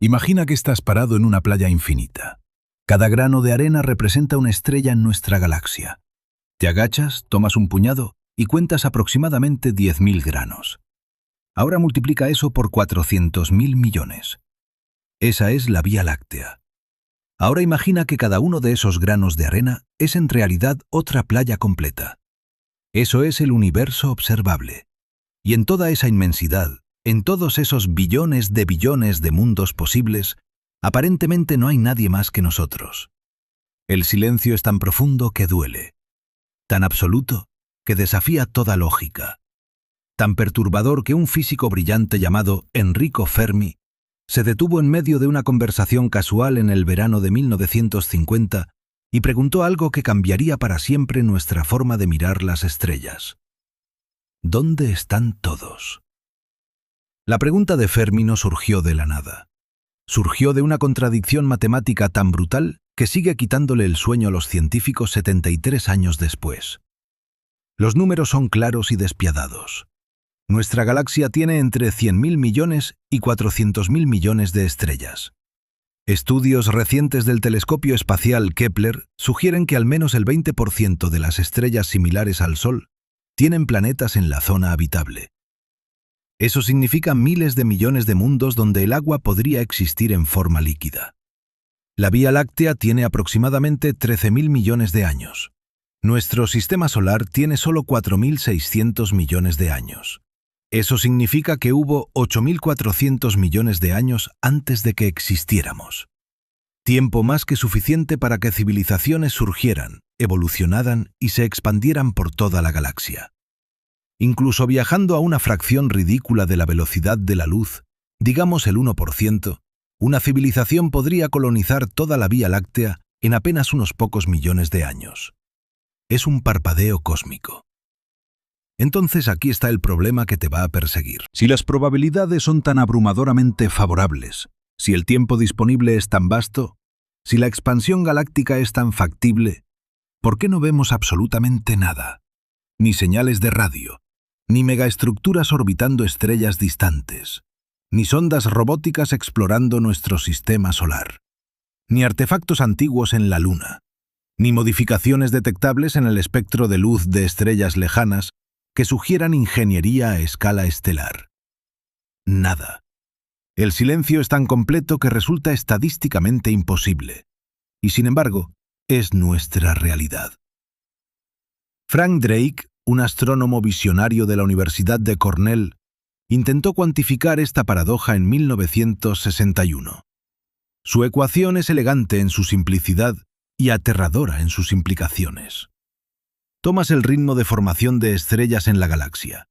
Imagina que estás parado en una playa infinita. Cada grano de arena representa una estrella en nuestra galaxia. Te agachas, tomas un puñado y cuentas aproximadamente 10.000 granos. Ahora multiplica eso por 400.000 millones. Esa es la Vía Láctea. Ahora imagina que cada uno de esos granos de arena es en realidad otra playa completa. Eso es el universo observable. Y en toda esa inmensidad, en todos esos billones de mundos posibles, aparentemente no hay nadie más que nosotros. El silencio es tan profundo que duele, tan absoluto que desafía toda lógica, tan perturbador que un físico brillante llamado Enrico Fermi se detuvo en medio de una conversación casual en el verano de 1950 y preguntó algo que cambiaría para siempre nuestra forma de mirar las estrellas. ¿Dónde están todos? La pregunta de Fermi no surgió de la nada. Surgió de una contradicción matemática tan brutal que sigue quitándole el sueño a los científicos 73 años después. Los números son claros y despiadados. Nuestra galaxia tiene entre 100.000 millones y 400.000 millones de estrellas. Estudios recientes del telescopio espacial Kepler sugieren que al menos el 20% de las estrellas similares al Sol tienen planetas en la zona habitable. Eso significa miles de millones de mundos donde el agua podría existir en forma líquida. La Vía Láctea tiene aproximadamente 13.000 millones de años. Nuestro sistema solar tiene solo 4.600 millones de años. Eso significa que hubo 8.400 millones de años antes de que existiéramos. Tiempo más que suficiente para que civilizaciones surgieran, evolucionaran y se expandieran por toda la galaxia. Incluso viajando a una fracción ridícula de la velocidad de la luz, digamos el 1%, una civilización podría colonizar toda la Vía Láctea en apenas unos pocos millones de años. Es un parpadeo cósmico. Entonces aquí está el problema que te va a perseguir. Si las probabilidades son tan abrumadoramente favorables, si el tiempo disponible es tan vasto, si la expansión galáctica es tan factible, ¿por qué no vemos absolutamente nada? Ni señales de radio, ni megaestructuras orbitando estrellas distantes, ni sondas robóticas explorando nuestro sistema solar, ni artefactos antiguos en la Luna, ni modificaciones detectables en el espectro de luz de estrellas lejanas que sugieran ingeniería a escala estelar. Nada. El silencio es tan completo que resulta estadísticamente imposible, y sin embargo, es nuestra realidad. Frank Drake, un astrónomo visionario de la Universidad de Cornell, intentó cuantificar esta paradoja en 1961. Su ecuación es elegante en su simplicidad y aterradora en sus implicaciones. Tomas el ritmo de formación de estrellas en la galaxia.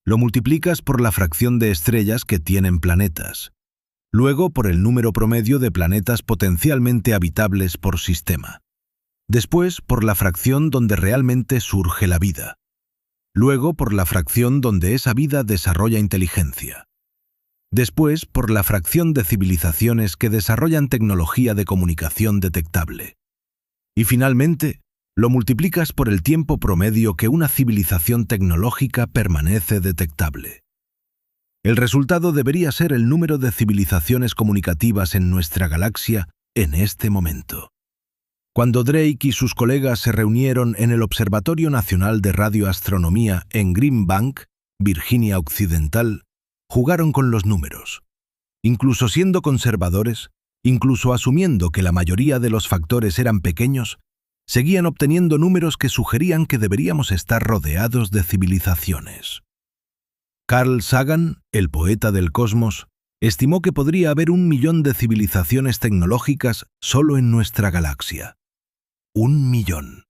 Lo multiplicas por la fracción de estrellas que tienen planetas. Luego por el número promedio de planetas potencialmente habitables por sistema. Después por la fracción donde realmente surge la vida. Luego por la fracción donde esa vida desarrolla inteligencia. Después por la fracción de civilizaciones que desarrollan tecnología de comunicación detectable. Y finalmente, lo multiplicas por el tiempo promedio que una civilización tecnológica permanece detectable. El resultado debería ser el número de civilizaciones comunicativas en nuestra galaxia en este momento. Cuando Drake y sus colegas se reunieron en el Observatorio Nacional de Radioastronomía en Green Bank, Virginia Occidental, jugaron con los números. Incluso siendo conservadores, incluso asumiendo que la mayoría de los factores eran pequeños, seguían obteniendo números que sugerían que deberíamos estar rodeados de civilizaciones. Carl Sagan, el poeta del cosmos, estimó que podría haber 1 millón de civilizaciones tecnológicas solo en nuestra galaxia. 1 millón.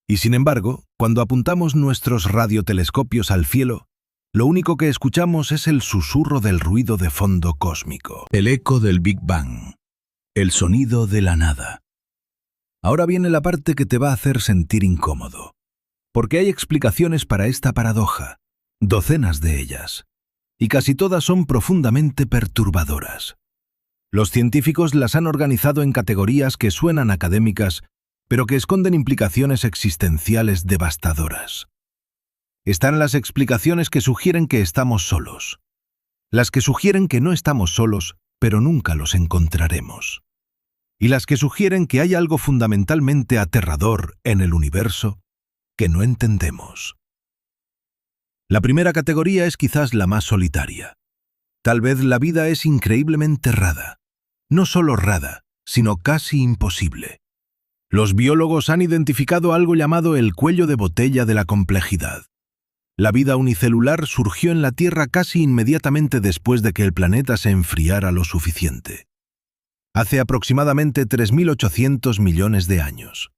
Y sin embargo, cuando apuntamos nuestros radiotelescopios al cielo, lo único que escuchamos es el susurro del ruido de fondo cósmico, el eco del Big Bang, el sonido de la nada. Ahora viene la parte que te va a hacer sentir incómodo, porque hay explicaciones para esta paradoja, docenas de ellas, y casi todas son profundamente perturbadoras. Los científicos las han organizado en categorías que suenan académicas, pero que esconden implicaciones existenciales devastadoras. Están las explicaciones que sugieren que estamos solos, las que sugieren que no estamos solos pero nunca los encontraremos. Y las que sugieren que hay algo fundamentalmente aterrador en el universo que no entendemos. La primera categoría es quizás la más solitaria. Tal vez la vida es increíblemente rara. No solo rara, sino casi imposible. Los biólogos han identificado algo llamado el cuello de botella de la complejidad. La vida unicelular surgió en la Tierra casi inmediatamente después de que el planeta se enfriara lo suficiente. Hace aproximadamente 3.800 millones de años.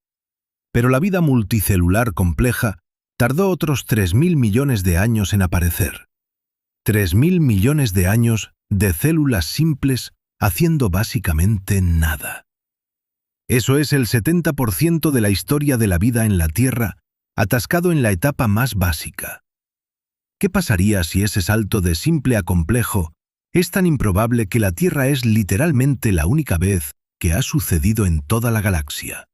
Pero la vida multicelular compleja tardó otros 3.000 millones de años en aparecer. 3.000 millones de años de células simples haciendo básicamente nada. Eso es el 70% de la historia de la vida en la Tierra, atascado en la etapa más básica. ¿Qué pasaría si ese salto de simple a complejo es tan improbable que la Tierra es literalmente la única vez que ha sucedido en toda la galaxia?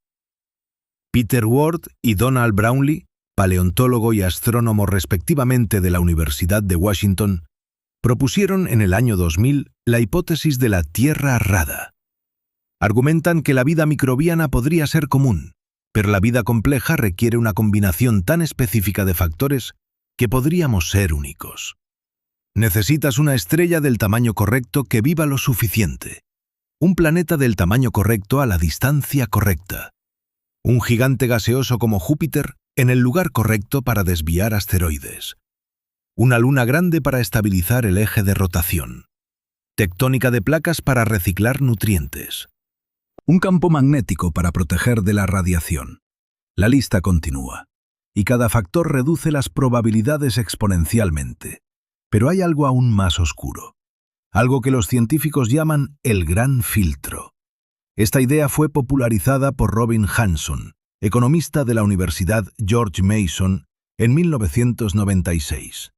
Peter Ward y Donald Brownlee, paleontólogo y astrónomo respectivamente de la Universidad de Washington, propusieron en el año 2000 la hipótesis de la Tierra rara. Argumentan que la vida microbiana podría ser común, pero la vida compleja requiere una combinación tan específica de factores que podríamos ser únicos. Necesitas una estrella del tamaño correcto que viva lo suficiente, un planeta del tamaño correcto a la distancia correcta, un gigante gaseoso como Júpiter en el lugar correcto para desviar asteroides, una luna grande para estabilizar el eje de rotación, tectónica de placas para reciclar nutrientes, un campo magnético para proteger de la radiación. La lista continúa, y cada factor reduce las probabilidades exponencialmente. Pero hay algo aún más oscuro, algo que los científicos llaman el gran filtro. Esta idea fue popularizada por Robin Hanson, economista de la Universidad George Mason, en 1996.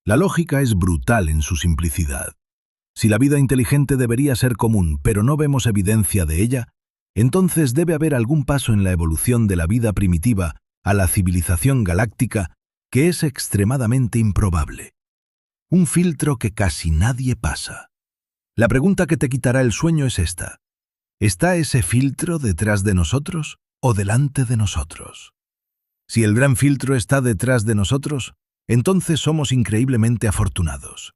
La lógica es brutal en su simplicidad. Si la vida inteligente debería ser común, pero no vemos evidencia de ella, entonces debe haber algún paso en la evolución de la vida primitiva a la civilización galáctica que es extremadamente improbable. Un filtro que casi nadie pasa. La pregunta que te quitará el sueño es esta. ¿Está ese filtro detrás de nosotros o delante de nosotros? Si el gran filtro está detrás de nosotros, entonces somos increíblemente afortunados.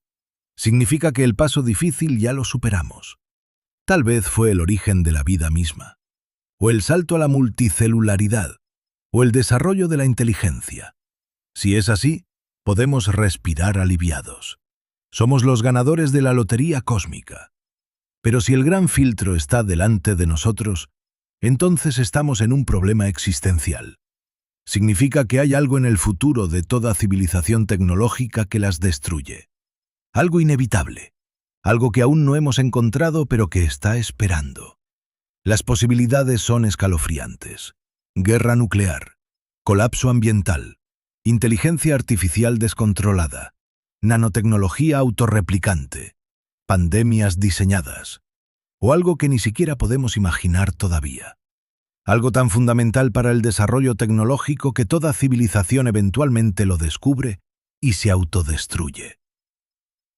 Significa que el paso difícil ya lo superamos. Tal vez fue el origen de la vida misma, o el salto a la multicelularidad, o el desarrollo de la inteligencia. Si es así, podemos respirar aliviados. Somos los ganadores de la lotería cósmica. Pero si el gran filtro está delante de nosotros, entonces estamos en un problema existencial. Significa que hay algo en el futuro de toda civilización tecnológica que las destruye. Algo inevitable. Algo que aún no hemos encontrado pero que está esperando. Las posibilidades son escalofriantes. Guerra nuclear, colapso ambiental, inteligencia artificial descontrolada, nanotecnología autorreplicante, pandemias diseñadas, o algo que ni siquiera podemos imaginar todavía. Algo tan fundamental para el desarrollo tecnológico que toda civilización eventualmente lo descubre y se autodestruye.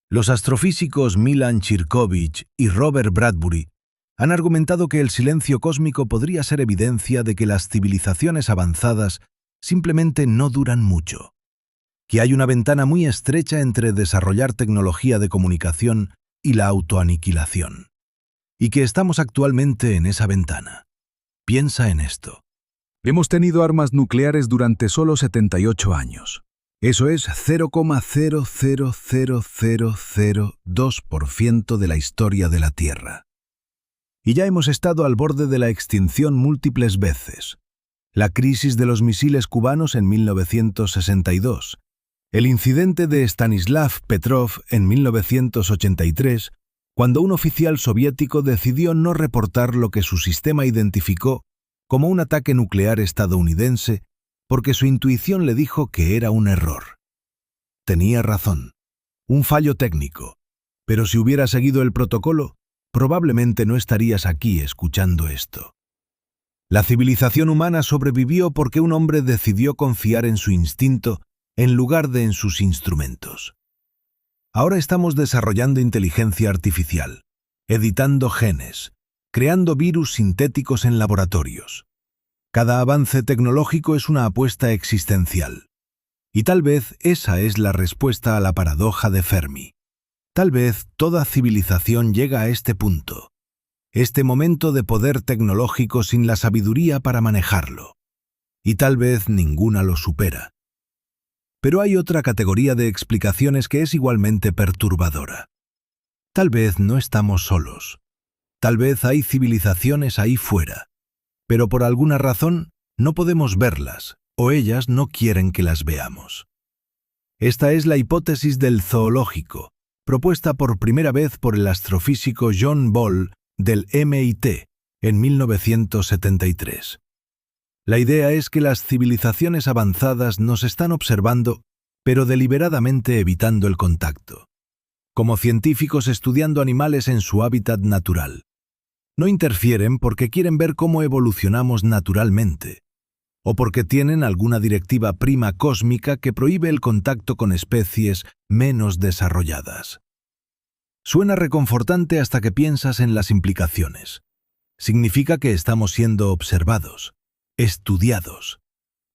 Los astrofísicos Milan Chirkovich y Robert Bradbury han argumentado que el silencio cósmico podría ser evidencia de que las civilizaciones avanzadas simplemente no duran mucho, que hay una ventana muy estrecha entre desarrollar tecnología de comunicación y la autoaniquilación, y que estamos actualmente en esa ventana. Piensa en esto. Hemos tenido armas nucleares durante solo 78 años. Eso es 0,0000002% de la historia de la Tierra. Y ya hemos estado al borde de la extinción múltiples veces. La crisis de los misiles cubanos en 1962, el incidente de Stanislav Petrov en 1983, cuando un oficial soviético decidió no reportar lo que su sistema identificó como un ataque nuclear estadounidense porque su intuición le dijo que era un error. Tenía razón, un fallo técnico, pero si hubiera seguido el protocolo, probablemente no estarías aquí escuchando esto. La civilización humana sobrevivió porque un hombre decidió confiar en su instinto en lugar de en sus instrumentos. Ahora estamos desarrollando inteligencia artificial, editando genes, creando virus sintéticos en laboratorios. Cada avance tecnológico es una apuesta existencial. Y tal vez esa es la respuesta a la paradoja de Fermi. Tal vez toda civilización llega a este punto, este momento de poder tecnológico sin la sabiduría para manejarlo. Y tal vez ninguna lo supera. Pero hay otra categoría de explicaciones que es igualmente perturbadora. Tal vez no estamos solos. Tal vez hay civilizaciones ahí fuera. Pero por alguna razón no podemos verlas, o ellas no quieren que las veamos. Esta es la hipótesis del zoológico, propuesta por primera vez por el astrofísico John Ball del MIT en 1973. La idea es que las civilizaciones avanzadas nos están observando, pero deliberadamente evitando el contacto, como científicos estudiando animales en su hábitat natural. No interfieren porque quieren ver cómo evolucionamos naturalmente, o porque tienen alguna directiva prima cósmica que prohíbe el contacto con especies menos desarrolladas. Suena reconfortante hasta que piensas en las implicaciones. Significa que estamos siendo observados, estudiados,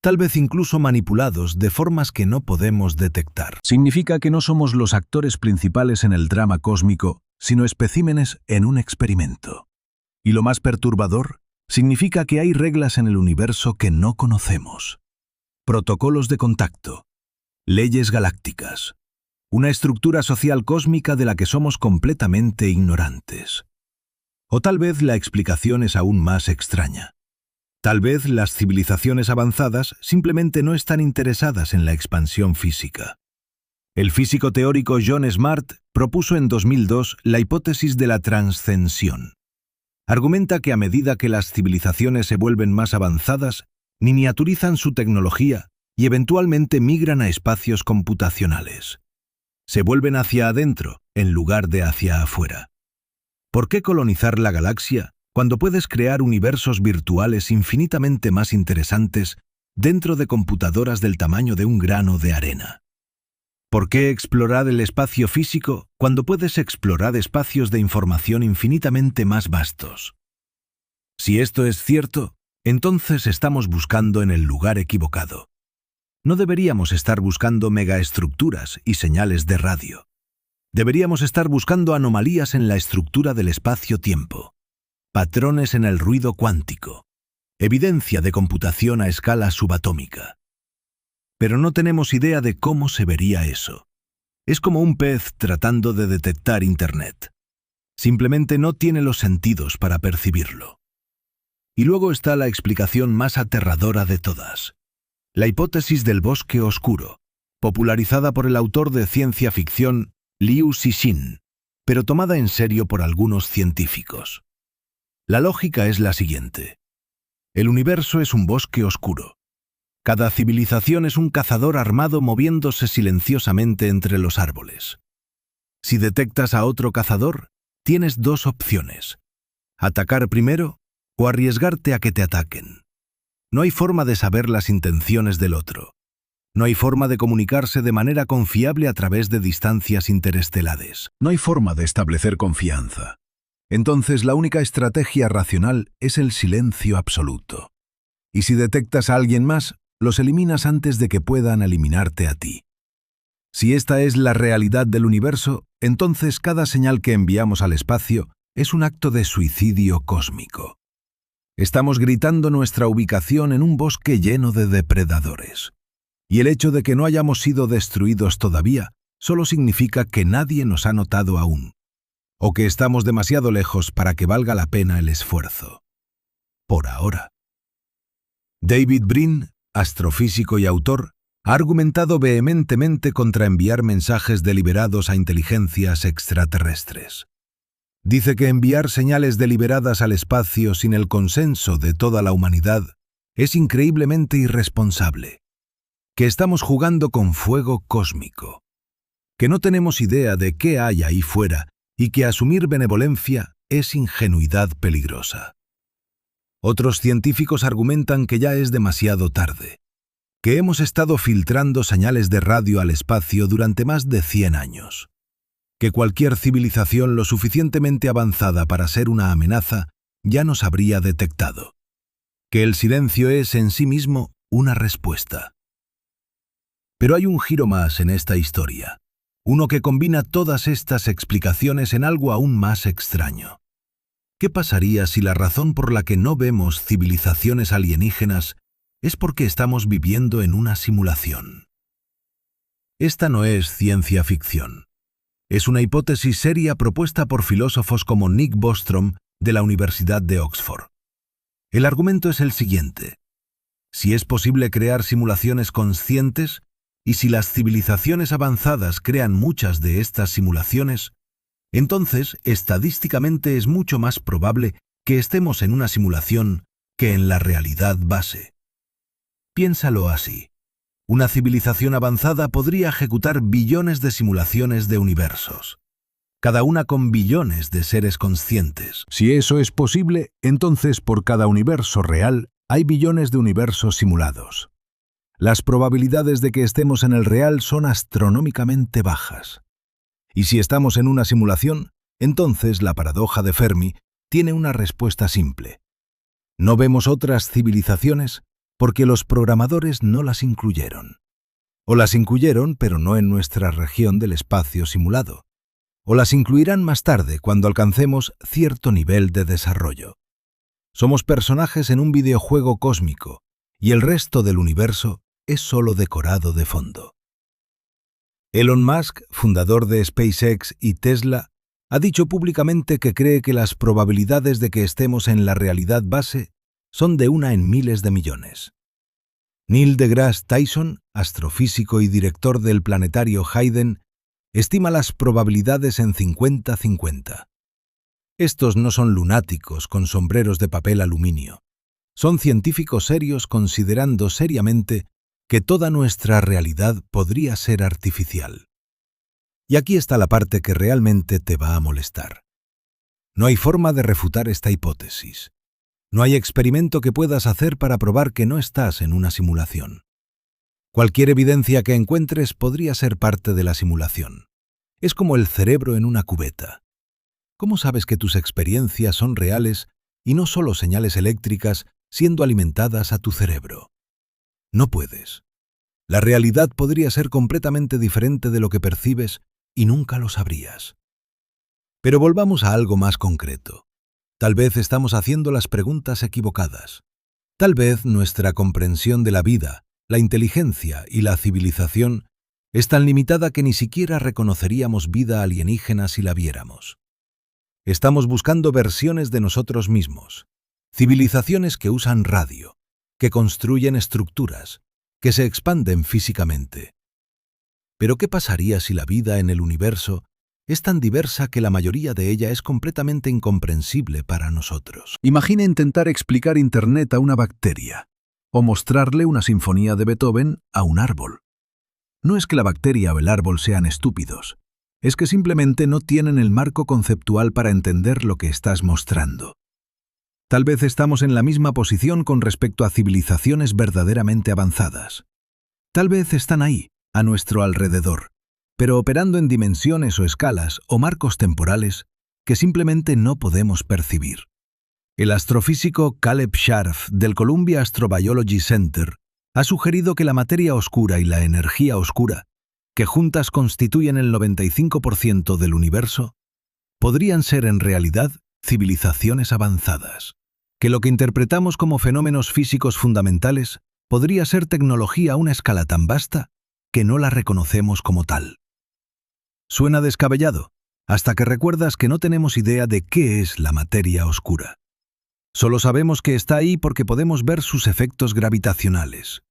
tal vez incluso manipulados de formas que no podemos detectar. Significa que no somos los actores principales en el drama cósmico, sino especímenes en un experimento. Y lo más perturbador, significa que hay reglas en el universo que no conocemos. Protocolos de contacto, leyes galácticas, una estructura social cósmica de la que somos completamente ignorantes. O tal vez la explicación es aún más extraña. Tal vez las civilizaciones avanzadas simplemente no están interesadas en la expansión física. El físico teórico John Smart propuso en 2002 la hipótesis de la transcensión. Argumenta que a medida que las civilizaciones se vuelven más avanzadas, miniaturizan su tecnología y eventualmente migran a espacios computacionales. Se vuelven hacia adentro en lugar de hacia afuera. ¿Por qué colonizar la galaxia cuando puedes crear universos virtuales infinitamente más interesantes dentro de computadoras del tamaño de un grano de arena? ¿Por qué explorar el espacio físico cuando puedes explorar espacios de información infinitamente más vastos? Si esto es cierto, entonces estamos buscando en el lugar equivocado. No deberíamos estar buscando megaestructuras y señales de radio. Deberíamos estar buscando anomalías en la estructura del espacio-tiempo, patrones en el ruido cuántico, evidencia de computación a escala subatómica. Pero no tenemos idea de cómo se vería eso. Es como un pez tratando de detectar Internet. Simplemente no tiene los sentidos para percibirlo. Y luego está la explicación más aterradora de todas. La hipótesis del bosque oscuro, popularizada por el autor de ciencia ficción Liu Cixin, pero tomada en serio por algunos científicos. La lógica es la siguiente. El universo es un bosque oscuro. Cada civilización es un cazador armado moviéndose silenciosamente entre los árboles. Si detectas a otro cazador, tienes dos opciones: atacar primero o arriesgarte a que te ataquen. No hay forma de saber las intenciones del otro. No hay forma de comunicarse de manera confiable a través de distancias interestelares. No hay forma de establecer confianza. Entonces la única estrategia racional es el silencio absoluto. Y si detectas a alguien más, los eliminas antes de que puedan eliminarte a ti. Si esta es la realidad del universo, entonces cada señal que enviamos al espacio es un acto de suicidio cósmico. Estamos gritando nuestra ubicación en un bosque lleno de depredadores. Y el hecho de que no hayamos sido destruidos todavía solo significa que nadie nos ha notado aún, o que estamos demasiado lejos para que valga la pena el esfuerzo. Por ahora. David Brin, astrofísico y autor, ha argumentado vehementemente contra enviar mensajes deliberados a inteligencias extraterrestres. Dice que enviar señales deliberadas al espacio sin el consenso de toda la humanidad es increíblemente irresponsable, que estamos jugando con fuego cósmico, que no tenemos idea de qué hay ahí fuera y que asumir benevolencia es ingenuidad peligrosa. Otros científicos argumentan que ya es demasiado tarde, que hemos estado filtrando señales de radio al espacio durante más de 100 años, que cualquier civilización lo suficientemente avanzada para ser una amenaza ya nos habría detectado, que el silencio es en sí mismo una respuesta. Pero hay un giro más en esta historia, uno que combina todas estas explicaciones en algo aún más extraño. ¿Qué pasaría si la razón por la que no vemos civilizaciones alienígenas es porque estamos viviendo en una simulación? Esta no es ciencia ficción. Es una hipótesis seria propuesta por filósofos como Nick Bostrom de la Universidad de Oxford. El argumento es el siguiente: si es posible crear simulaciones conscientes, y si las civilizaciones avanzadas crean muchas de estas simulaciones, entonces estadísticamente es mucho más probable que estemos en una simulación que en la realidad base. Piénsalo así. Una civilización avanzada podría ejecutar billones de simulaciones de universos, cada una con billones de seres conscientes. Si eso es posible, entonces por cada universo real hay billones de universos simulados. Las probabilidades de que estemos en el real son astronómicamente bajas. Y si estamos en una simulación, entonces la paradoja de Fermi tiene una respuesta simple. No vemos otras civilizaciones porque los programadores no las incluyeron. O las incluyeron, pero no en nuestra región del espacio simulado. O las incluirán más tarde, cuando alcancemos cierto nivel de desarrollo. Somos personajes en un videojuego cósmico, y el resto del universo es solo decorado de fondo. Elon Musk, fundador de SpaceX y Tesla, ha dicho públicamente que cree que las probabilidades de que estemos en la realidad base son de 1 en miles de millones. Neil deGrasse Tyson, astrofísico y director del planetario Hayden, estima las probabilidades en 50-50. Estos no son lunáticos con sombreros de papel aluminio. Son científicos serios considerando seriamente que toda nuestra realidad podría ser artificial. Y aquí está la parte que realmente te va a molestar. No hay forma de refutar esta hipótesis. No hay experimento que puedas hacer para probar que no estás en una simulación. Cualquier evidencia que encuentres podría ser parte de la simulación. Es como el cerebro en una cubeta. ¿Cómo sabes que tus experiencias son reales y no solo señales eléctricas siendo alimentadas a tu cerebro? No puedes. La realidad podría ser completamente diferente de lo que percibes y nunca lo sabrías. Pero volvamos a algo más concreto. Tal vez estamos haciendo las preguntas equivocadas. Tal vez nuestra comprensión de la vida, la inteligencia y la civilización es tan limitada que ni siquiera reconoceríamos vida alienígena si la viéramos. Estamos buscando versiones de nosotros mismos, civilizaciones que usan radio, que construyen estructuras, que se expanden físicamente. Pero ¿qué pasaría si la vida en el universo es tan diversa que la mayoría de ella es completamente incomprensible para nosotros? Imagina intentar explicar Internet a una bacteria, o mostrarle una sinfonía de Beethoven a un árbol. No es que la bacteria o el árbol sean estúpidos, es que simplemente no tienen el marco conceptual para entender lo que estás mostrando. Tal vez estamos en la misma posición con respecto a civilizaciones verdaderamente avanzadas. Tal vez están ahí, a nuestro alrededor, pero operando en dimensiones o escalas o marcos temporales que simplemente no podemos percibir. El astrofísico Caleb Sharf del Columbia Astrobiology Center ha sugerido que la materia oscura y la energía oscura, que juntas constituyen el 95% del universo, podrían ser en realidad civilizaciones avanzadas, que lo que interpretamos como fenómenos físicos fundamentales podría ser tecnología a una escala tan vasta que no la reconocemos como tal. Suena descabellado, hasta que recuerdas que no tenemos idea de qué es la materia oscura. Solo sabemos que está ahí porque podemos ver sus efectos gravitacionales.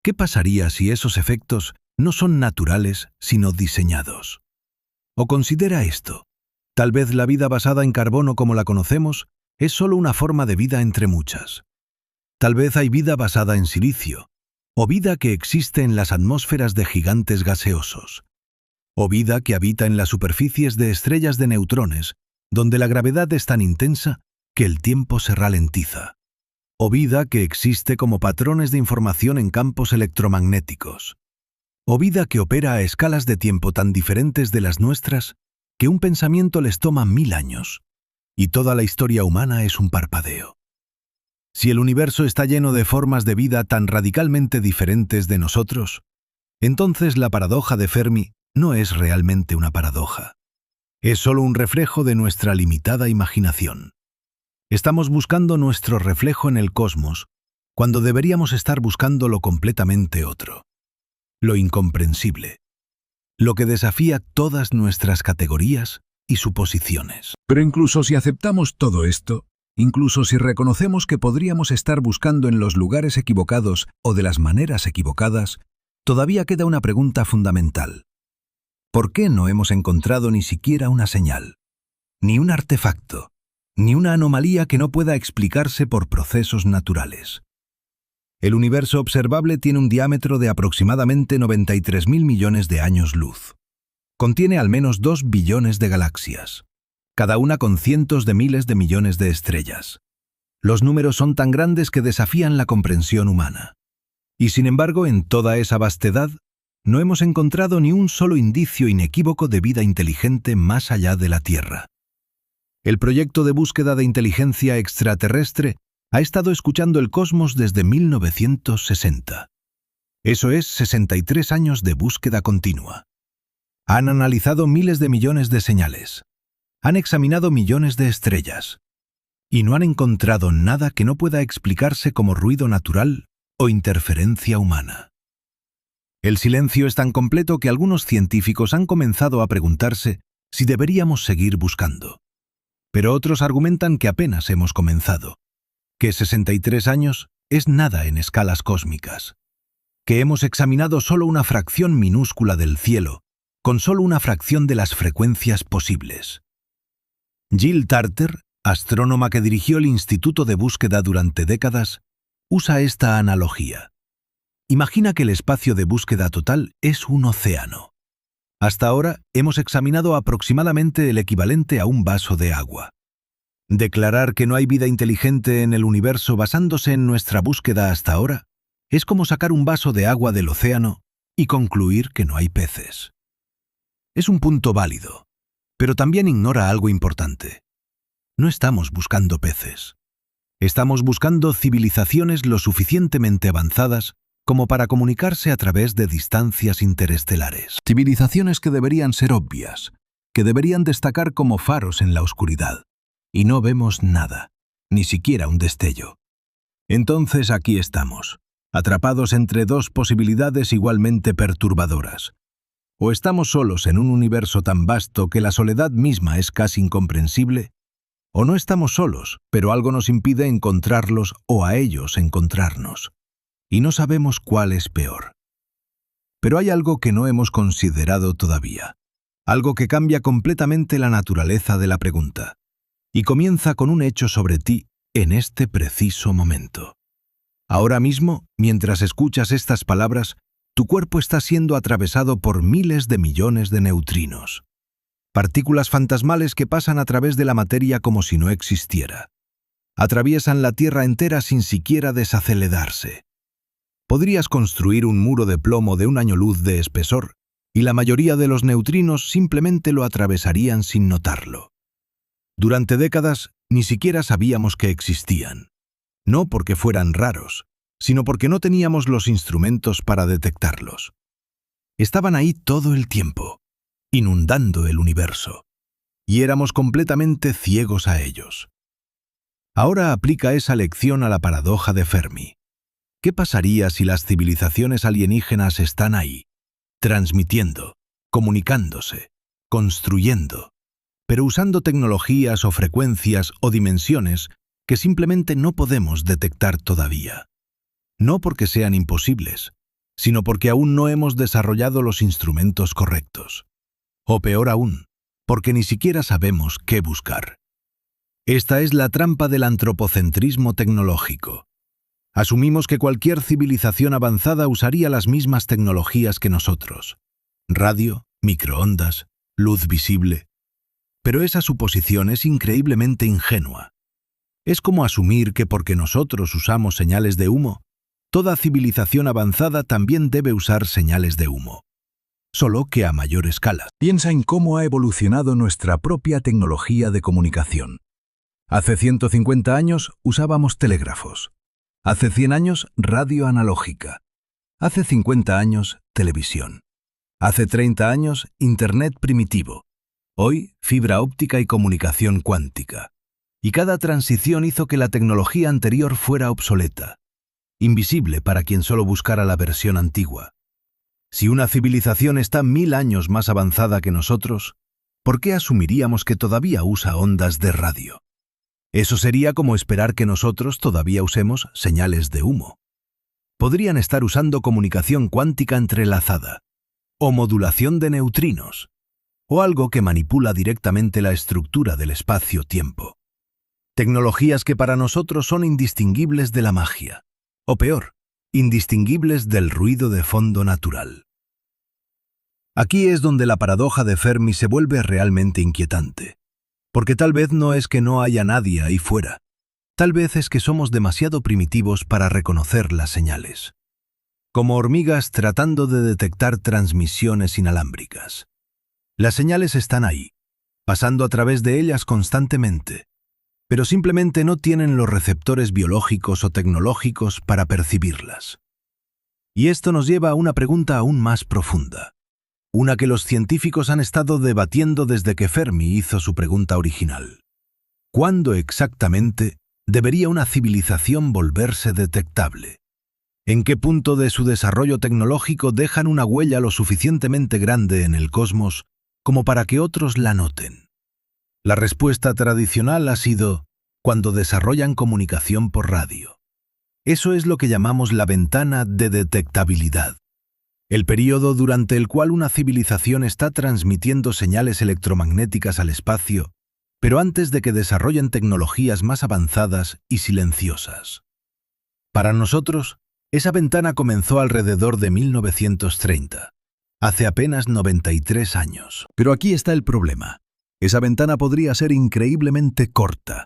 ¿Qué pasaría si esos efectos no son naturales, sino diseñados? O considera esto: tal vez la vida basada en carbono como la conocemos es solo una forma de vida entre muchas. Tal vez hay vida basada en silicio, o vida que existe en las atmósferas de gigantes gaseosos, o vida que habita en las superficies de estrellas de neutrones, donde la gravedad es tan intensa que el tiempo se ralentiza, o vida que existe como patrones de información en campos electromagnéticos, o vida que opera a escalas de tiempo tan diferentes de las nuestras que un pensamiento les toma 1000 años, y toda la historia humana es un parpadeo. Si el universo está lleno de formas de vida tan radicalmente diferentes de nosotros, entonces la paradoja de Fermi no es realmente una paradoja. Es solo un reflejo de nuestra limitada imaginación. Estamos buscando nuestro reflejo en el cosmos, cuando deberíamos estar buscando lo completamente otro, lo incomprensible, lo que desafía todas nuestras categorías y suposiciones. Pero incluso si aceptamos todo esto, incluso si reconocemos que podríamos estar buscando en los lugares equivocados o de las maneras equivocadas, todavía queda una pregunta fundamental. ¿Por qué no hemos encontrado ni siquiera una señal, ni un artefacto, ni una anomalía que no pueda explicarse por procesos naturales? El universo observable tiene un diámetro de aproximadamente 93.000 millones de años luz. Contiene al menos 2 billones de galaxias, cada una con cientos de miles de millones de estrellas. Los números son tan grandes que desafían la comprensión humana. Y sin embargo, en toda esa vastedad, no hemos encontrado ni un solo indicio inequívoco de vida inteligente más allá de la Tierra. El proyecto de búsqueda de inteligencia extraterrestre ha estado escuchando el cosmos desde 1960. Eso es 63 años de búsqueda continua. Han analizado miles de millones de señales. Han examinado millones de estrellas. Y no han encontrado nada que no pueda explicarse como ruido natural o interferencia humana. El silencio es tan completo que algunos científicos han comenzado a preguntarse si deberíamos seguir buscando. Pero otros argumentan que apenas hemos comenzado, que 63 años es nada en escalas cósmicas, que hemos examinado solo una fracción minúscula del cielo, con solo una fracción de las frecuencias posibles. Jill Tarter, astrónoma que dirigió el Instituto de Búsqueda durante décadas, usa esta analogía. Imagina que el espacio de búsqueda total es un océano. Hasta ahora hemos examinado aproximadamente el equivalente a un vaso de agua. Declarar que no hay vida inteligente en el universo basándose en nuestra búsqueda hasta ahora es como sacar un vaso de agua del océano y concluir que no hay peces. Es un punto válido, pero también ignora algo importante. No estamos buscando peces. Estamos buscando civilizaciones lo suficientemente avanzadas como para comunicarse a través de distancias interestelares. Civilizaciones que deberían ser obvias, que deberían destacar como faros en la oscuridad. Y no vemos nada, ni siquiera un destello. Entonces aquí estamos, atrapados entre dos posibilidades igualmente perturbadoras. O estamos solos en un universo tan vasto que la soledad misma es casi incomprensible, o no estamos solos, pero algo nos impide encontrarlos o a ellos encontrarnos. Y no sabemos cuál es peor. Pero hay algo que no hemos considerado todavía, algo que cambia completamente la naturaleza de la pregunta, y comienza con un hecho sobre ti en este preciso momento. Ahora mismo, mientras escuchas estas palabras, tu cuerpo está siendo atravesado por miles de millones de neutrinos, partículas fantasmales que pasan a través de la materia como si no existiera. Atraviesan la Tierra entera sin siquiera desacelerarse. Podrías construir un muro de plomo de un año luz de espesor, y la mayoría de los neutrinos simplemente lo atravesarían sin notarlo. Durante décadas, ni siquiera sabíamos que existían. No porque fueran raros, sino porque no teníamos los instrumentos para detectarlos. Estaban ahí todo el tiempo, inundando el universo, y éramos completamente ciegos a ellos. Ahora aplica esa lección a la paradoja de Fermi. ¿Qué pasaría si las civilizaciones alienígenas están ahí, transmitiendo, comunicándose, construyendo, pero usando tecnologías o frecuencias o dimensiones que simplemente no podemos detectar todavía? No porque sean imposibles, sino porque aún no hemos desarrollado los instrumentos correctos. O peor aún, porque ni siquiera sabemos qué buscar. Esta es la trampa del antropocentrismo tecnológico. Asumimos que cualquier civilización avanzada usaría las mismas tecnologías que nosotros. Radio, microondas, luz visible. Pero esa suposición es increíblemente ingenua. Es como asumir que porque nosotros usamos señales de humo, toda civilización avanzada también debe usar señales de humo. solo que a mayor escala. Piensa en cómo ha evolucionado nuestra propia tecnología de comunicación. Hace 150 años usábamos telégrafos. Hace 100 años, radio analógica. Hace 50 años, televisión. Hace 30 años, Internet primitivo. Hoy, fibra óptica y comunicación cuántica. Y cada transición hizo que la tecnología anterior fuera obsoleta, invisible para quien solo buscara la versión antigua. Si una civilización está 1000 años más avanzada que nosotros, ¿por qué asumiríamos que todavía usa ondas de radio? Eso sería como esperar que nosotros todavía usemos señales de humo. Podrían estar usando comunicación cuántica entrelazada, o modulación de neutrinos, o algo que manipula directamente la estructura del espacio-tiempo. Tecnologías que para nosotros son indistinguibles de la magia, o peor, indistinguibles del ruido de fondo natural. Aquí es donde la paradoja de Fermi se vuelve realmente inquietante, porque tal vez no es que no haya nadie ahí fuera, tal vez es que somos demasiado primitivos para reconocer las señales. Como hormigas tratando de detectar transmisiones inalámbricas. Las señales están ahí, pasando a través de ellas constantemente, pero simplemente no tienen los receptores biológicos o tecnológicos para percibirlas. Y esto nos lleva a una pregunta aún más profunda, una que los científicos han estado debatiendo desde que Fermi hizo su pregunta original. ¿Cuándo exactamente debería una civilización volverse detectable? ¿En qué punto de su desarrollo tecnológico dejan una huella lo suficientemente grande en el cosmos como para que otros la noten? La respuesta tradicional ha sido cuando desarrollan comunicación por radio. Eso es lo que llamamos la ventana de detectabilidad, el período durante el cual una civilización está transmitiendo señales electromagnéticas al espacio, pero antes de que desarrollen tecnologías más avanzadas y silenciosas. Para nosotros, esa ventana comenzó alrededor de 1930, hace apenas 93 años. Pero aquí está el problema. Esa ventana podría ser increíblemente corta.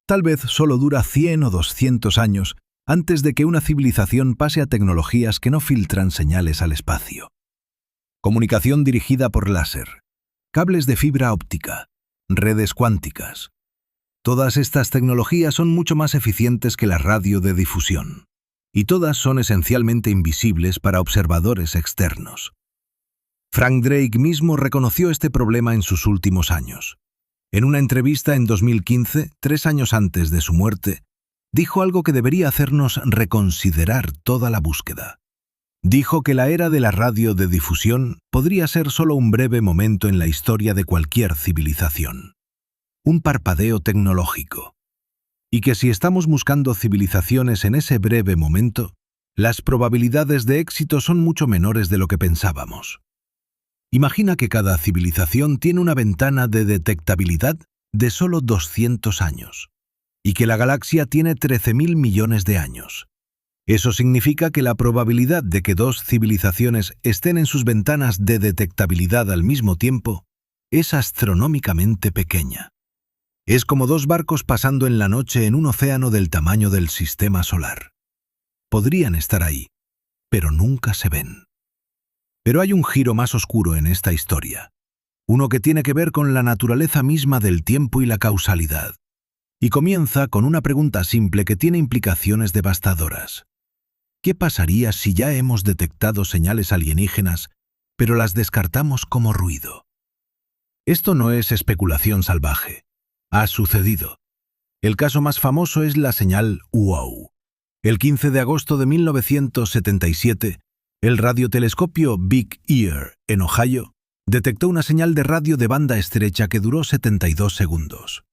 Tal vez solo dura 100 o 200 años antes de que una civilización pase a tecnologías que no filtran señales al espacio. Comunicación dirigida por láser, cables de fibra óptica, redes cuánticas. Todas estas tecnologías son mucho más eficientes que la radio de difusión, y todas son esencialmente invisibles para observadores externos. Frank Drake mismo reconoció este problema en sus últimos años. En una entrevista en 2015, 3 años antes de su muerte, dijo algo que debería hacernos reconsiderar toda la búsqueda. Dijo que la era de la radio de difusión podría ser solo un breve momento en la historia de cualquier civilización. Un parpadeo tecnológico. Y que si estamos buscando civilizaciones en ese breve momento, las probabilidades de éxito son mucho menores de lo que pensábamos. Imagina que cada civilización tiene una ventana de detectabilidad de solo 200 años, y que la galaxia tiene 13.000 millones de años. Eso significa que la probabilidad de que 2 civilizaciones estén en sus ventanas de detectabilidad al mismo tiempo es astronómicamente pequeña. Es como 2 barcos pasando en la noche en un océano del tamaño del sistema solar. Podrían estar ahí, pero nunca se ven. Pero hay un giro más oscuro en esta historia, uno que tiene que ver con la naturaleza misma del tiempo y la causalidad. Y comienza con una pregunta simple que tiene implicaciones devastadoras. ¿Qué pasaría si ya hemos detectado señales alienígenas, pero las descartamos como ruido? Esto no es especulación salvaje. Ha sucedido. El caso más famoso es la señal WOW. El 15 de agosto de 1977, el radiotelescopio Big Ear, en Ohio, detectó una señal de radio de banda estrecha que duró 72 segundos.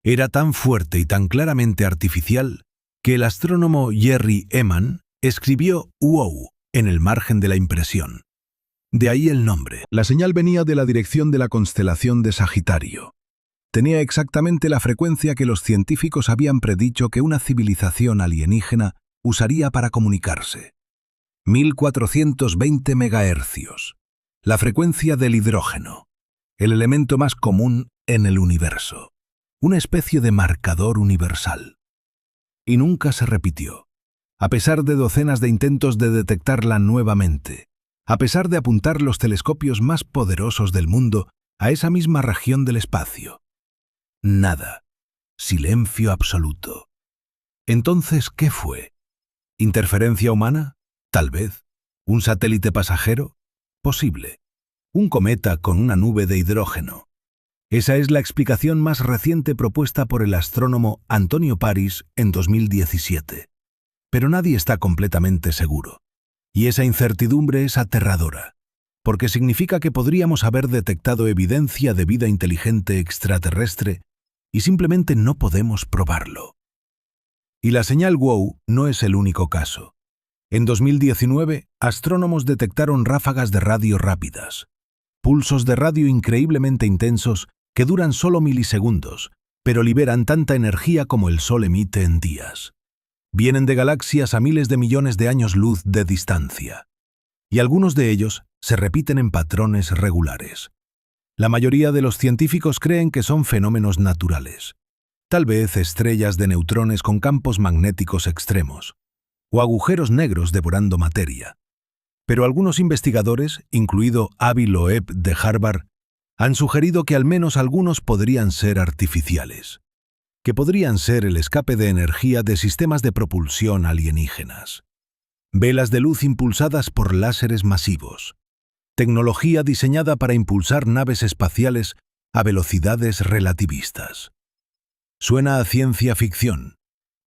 Era tan fuerte y tan claramente artificial que el astrónomo Jerry Ehman escribió WOW en el margen de la impresión. De ahí el nombre. La señal venía de la dirección de la constelación de Sagitario. Tenía exactamente la frecuencia que los científicos habían predicho que una civilización alienígena usaría para comunicarse. 1420 megahercios. La frecuencia del hidrógeno, el elemento más común en el universo. Una especie de marcador universal. Y nunca se repitió, a pesar de docenas de intentos de detectarla nuevamente, a pesar de apuntar los telescopios más poderosos del mundo a esa misma región del espacio. Nada. Silencio absoluto. Entonces, ¿qué fue? ¿Interferencia humana? Tal vez. ¿Un satélite pasajero? Posible. ¿Un cometa con una nube de hidrógeno? Esa es la explicación más reciente propuesta por el astrónomo Antonio Paris en 2017. Pero nadie está completamente seguro. Y esa incertidumbre es aterradora, porque significa que podríamos haber detectado evidencia de vida inteligente extraterrestre y simplemente no podemos probarlo. Y la señal WOW no es el único caso. En 2019, astrónomos detectaron ráfagas de radio rápidas, pulsos de radio increíblemente intensos que duran solo milisegundos, pero liberan tanta energía como el Sol emite en días. Vienen de galaxias a miles de millones de años luz de distancia, y algunos de ellos se repiten en patrones regulares. La mayoría de los científicos creen que son fenómenos naturales, tal vez estrellas de neutrones con campos magnéticos extremos, o agujeros negros devorando materia. Pero algunos investigadores, incluido Avi Loeb de Harvard, han sugerido que al menos algunos podrían ser artificiales, que podrían ser el escape de energía de sistemas de propulsión alienígenas, velas de luz impulsadas por láseres masivos, tecnología diseñada para impulsar naves espaciales a velocidades relativistas. Suena a ciencia ficción,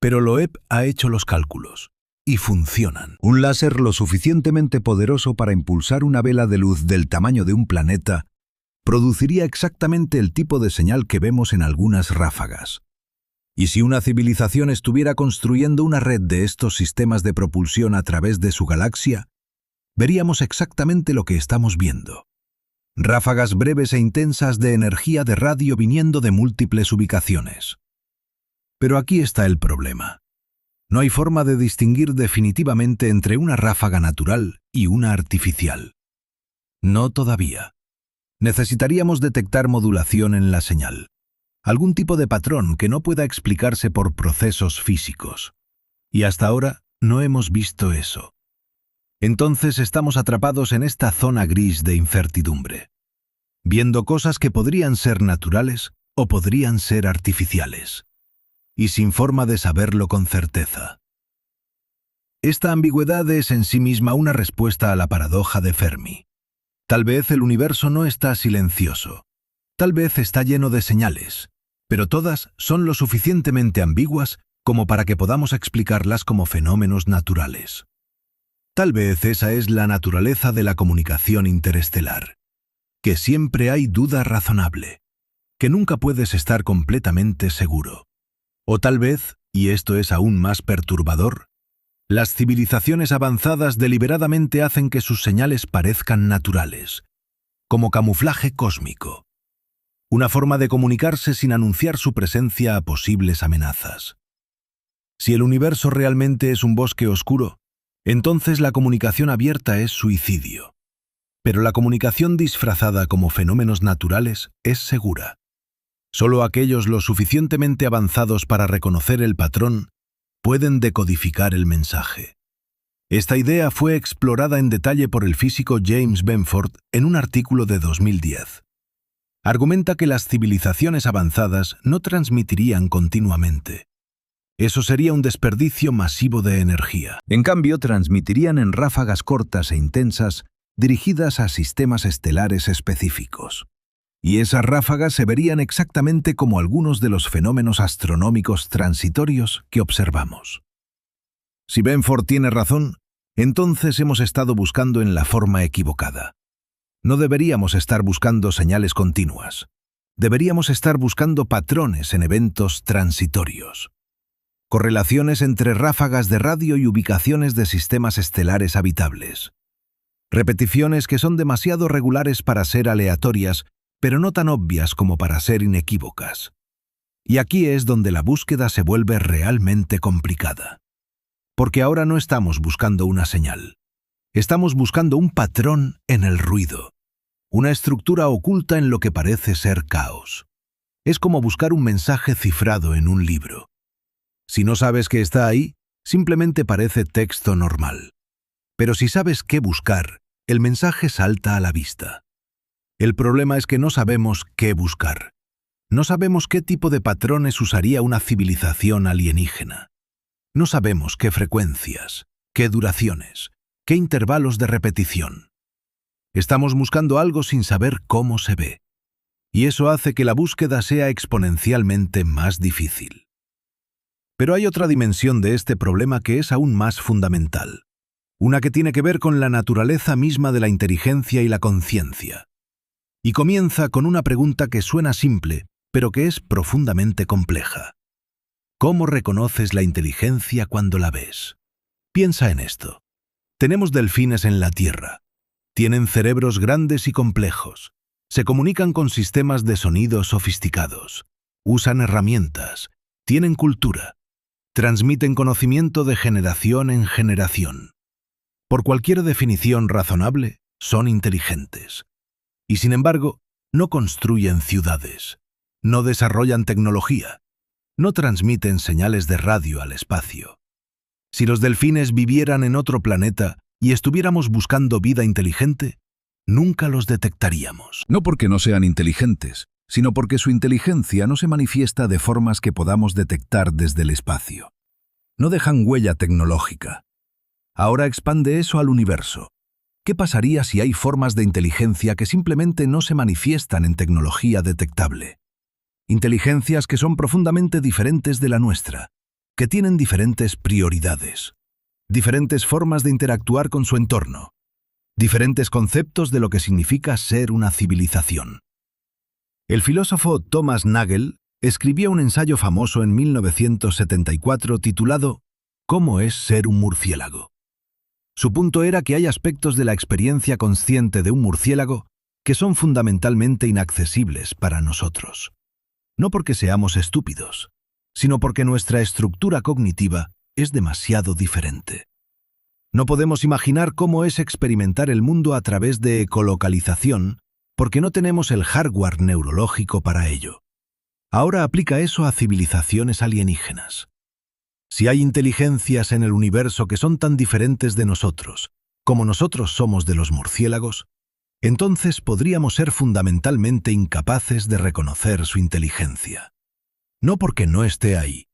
pero Loeb ha hecho los cálculos, y funcionan. Un láser lo suficientemente poderoso para impulsar una vela de luz del tamaño de un planeta produciría exactamente el tipo de señal que vemos en algunas ráfagas. Y si una civilización estuviera construyendo una red de estos sistemas de propulsión a través de su galaxia, veríamos exactamente lo que estamos viendo. Ráfagas breves e intensas de energía de radio viniendo de múltiples ubicaciones. Pero aquí está el problema. No hay forma de distinguir definitivamente entre una ráfaga natural y una artificial. No todavía. Necesitaríamos detectar modulación en la señal, algún tipo de patrón que no pueda explicarse por procesos físicos. Y hasta ahora no hemos visto eso. Entonces estamos atrapados en esta zona gris de incertidumbre, viendo cosas que podrían ser naturales o podrían ser artificiales, y sin forma de saberlo con certeza. Esta ambigüedad es en sí misma una respuesta a la paradoja de Fermi. Tal vez el universo no está silencioso, tal vez está lleno de señales, pero todas son lo suficientemente ambiguas como para que podamos explicarlas como fenómenos naturales. Tal vez esa es la naturaleza de la comunicación interestelar, que siempre hay duda razonable, que nunca puedes estar completamente seguro. O tal vez, y esto es aún más perturbador, las civilizaciones avanzadas deliberadamente hacen que sus señales parezcan naturales, como camuflaje cósmico, una forma de comunicarse sin anunciar su presencia a posibles amenazas. Si el universo realmente es un bosque oscuro, entonces la comunicación abierta es suicidio. Pero la comunicación disfrazada como fenómenos naturales es segura. Solo aquellos lo suficientemente avanzados para reconocer el patrón pueden decodificar el mensaje. Esta idea fue explorada en detalle por el físico James Benford en un artículo de 2010. Argumenta que las civilizaciones avanzadas no transmitirían continuamente. Eso sería un desperdicio masivo de energía. En cambio, transmitirían en ráfagas cortas e intensas dirigidas a sistemas estelares específicos. Y esas ráfagas se verían exactamente como algunos de los fenómenos astronómicos transitorios que observamos. Si Benford tiene razón, entonces hemos estado buscando en la forma equivocada. No deberíamos estar buscando señales continuas. Deberíamos estar buscando patrones en eventos transitorios. Correlaciones entre ráfagas de radio y ubicaciones de sistemas estelares habitables. Repeticiones que son demasiado regulares para ser aleatorias, pero no tan obvias como para ser inequívocas. Y aquí es donde la búsqueda se vuelve realmente complicada. Porque ahora no estamos buscando una señal. Estamos buscando un patrón en el ruido, una estructura oculta en lo que parece ser caos. Es como buscar un mensaje cifrado en un libro. Si no sabes que está ahí, simplemente parece texto normal. Pero si sabes qué buscar, el mensaje salta a la vista. El problema es que no sabemos qué buscar. No sabemos qué tipo de patrones usaría una civilización alienígena. No sabemos qué frecuencias, qué duraciones, qué intervalos de repetición. Estamos buscando algo sin saber cómo se ve. Y eso hace que la búsqueda sea exponencialmente más difícil. Pero hay otra dimensión de este problema que es aún más fundamental. Una que tiene que ver con la naturaleza misma de la inteligencia y la conciencia. Y comienza con una pregunta que suena simple, pero que es profundamente compleja. ¿Cómo reconoces la inteligencia cuando la ves? Piensa en esto. Tenemos delfines en la Tierra. Tienen cerebros grandes y complejos. Se comunican con sistemas de sonido sofisticados. Usan herramientas. Tienen cultura. Transmiten conocimiento de generación en generación. Por cualquier definición razonable, son inteligentes. Y sin embargo, no construyen ciudades. No desarrollan tecnología. No transmiten señales de radio al espacio. Si los delfines vivieran en otro planeta y estuviéramos buscando vida inteligente, nunca los detectaríamos. No porque no sean inteligentes, sino porque su inteligencia no se manifiesta de formas que podamos detectar desde el espacio. No dejan huella tecnológica. Ahora expande eso al universo. ¿Qué pasaría si hay formas de inteligencia que simplemente no se manifiestan en tecnología detectable? Inteligencias que son profundamente diferentes de la nuestra, que tienen diferentes prioridades, diferentes formas de interactuar con su entorno, diferentes conceptos de lo que significa ser una civilización. El filósofo Thomas Nagel escribió un ensayo famoso en 1974 titulado ¿Cómo es ser un murciélago? Su punto era que hay aspectos de la experiencia consciente de un murciélago que son fundamentalmente inaccesibles para nosotros. No porque seamos estúpidos, sino porque nuestra estructura cognitiva es demasiado diferente. No podemos imaginar cómo es experimentar el mundo a través de ecolocalización porque no tenemos el hardware neurológico para ello. Ahora aplica eso a civilizaciones alienígenas. Si hay inteligencias en el universo que son tan diferentes de nosotros, como nosotros somos de los murciélagos, entonces podríamos ser fundamentalmente incapaces de reconocer su inteligencia. No porque no esté ahí,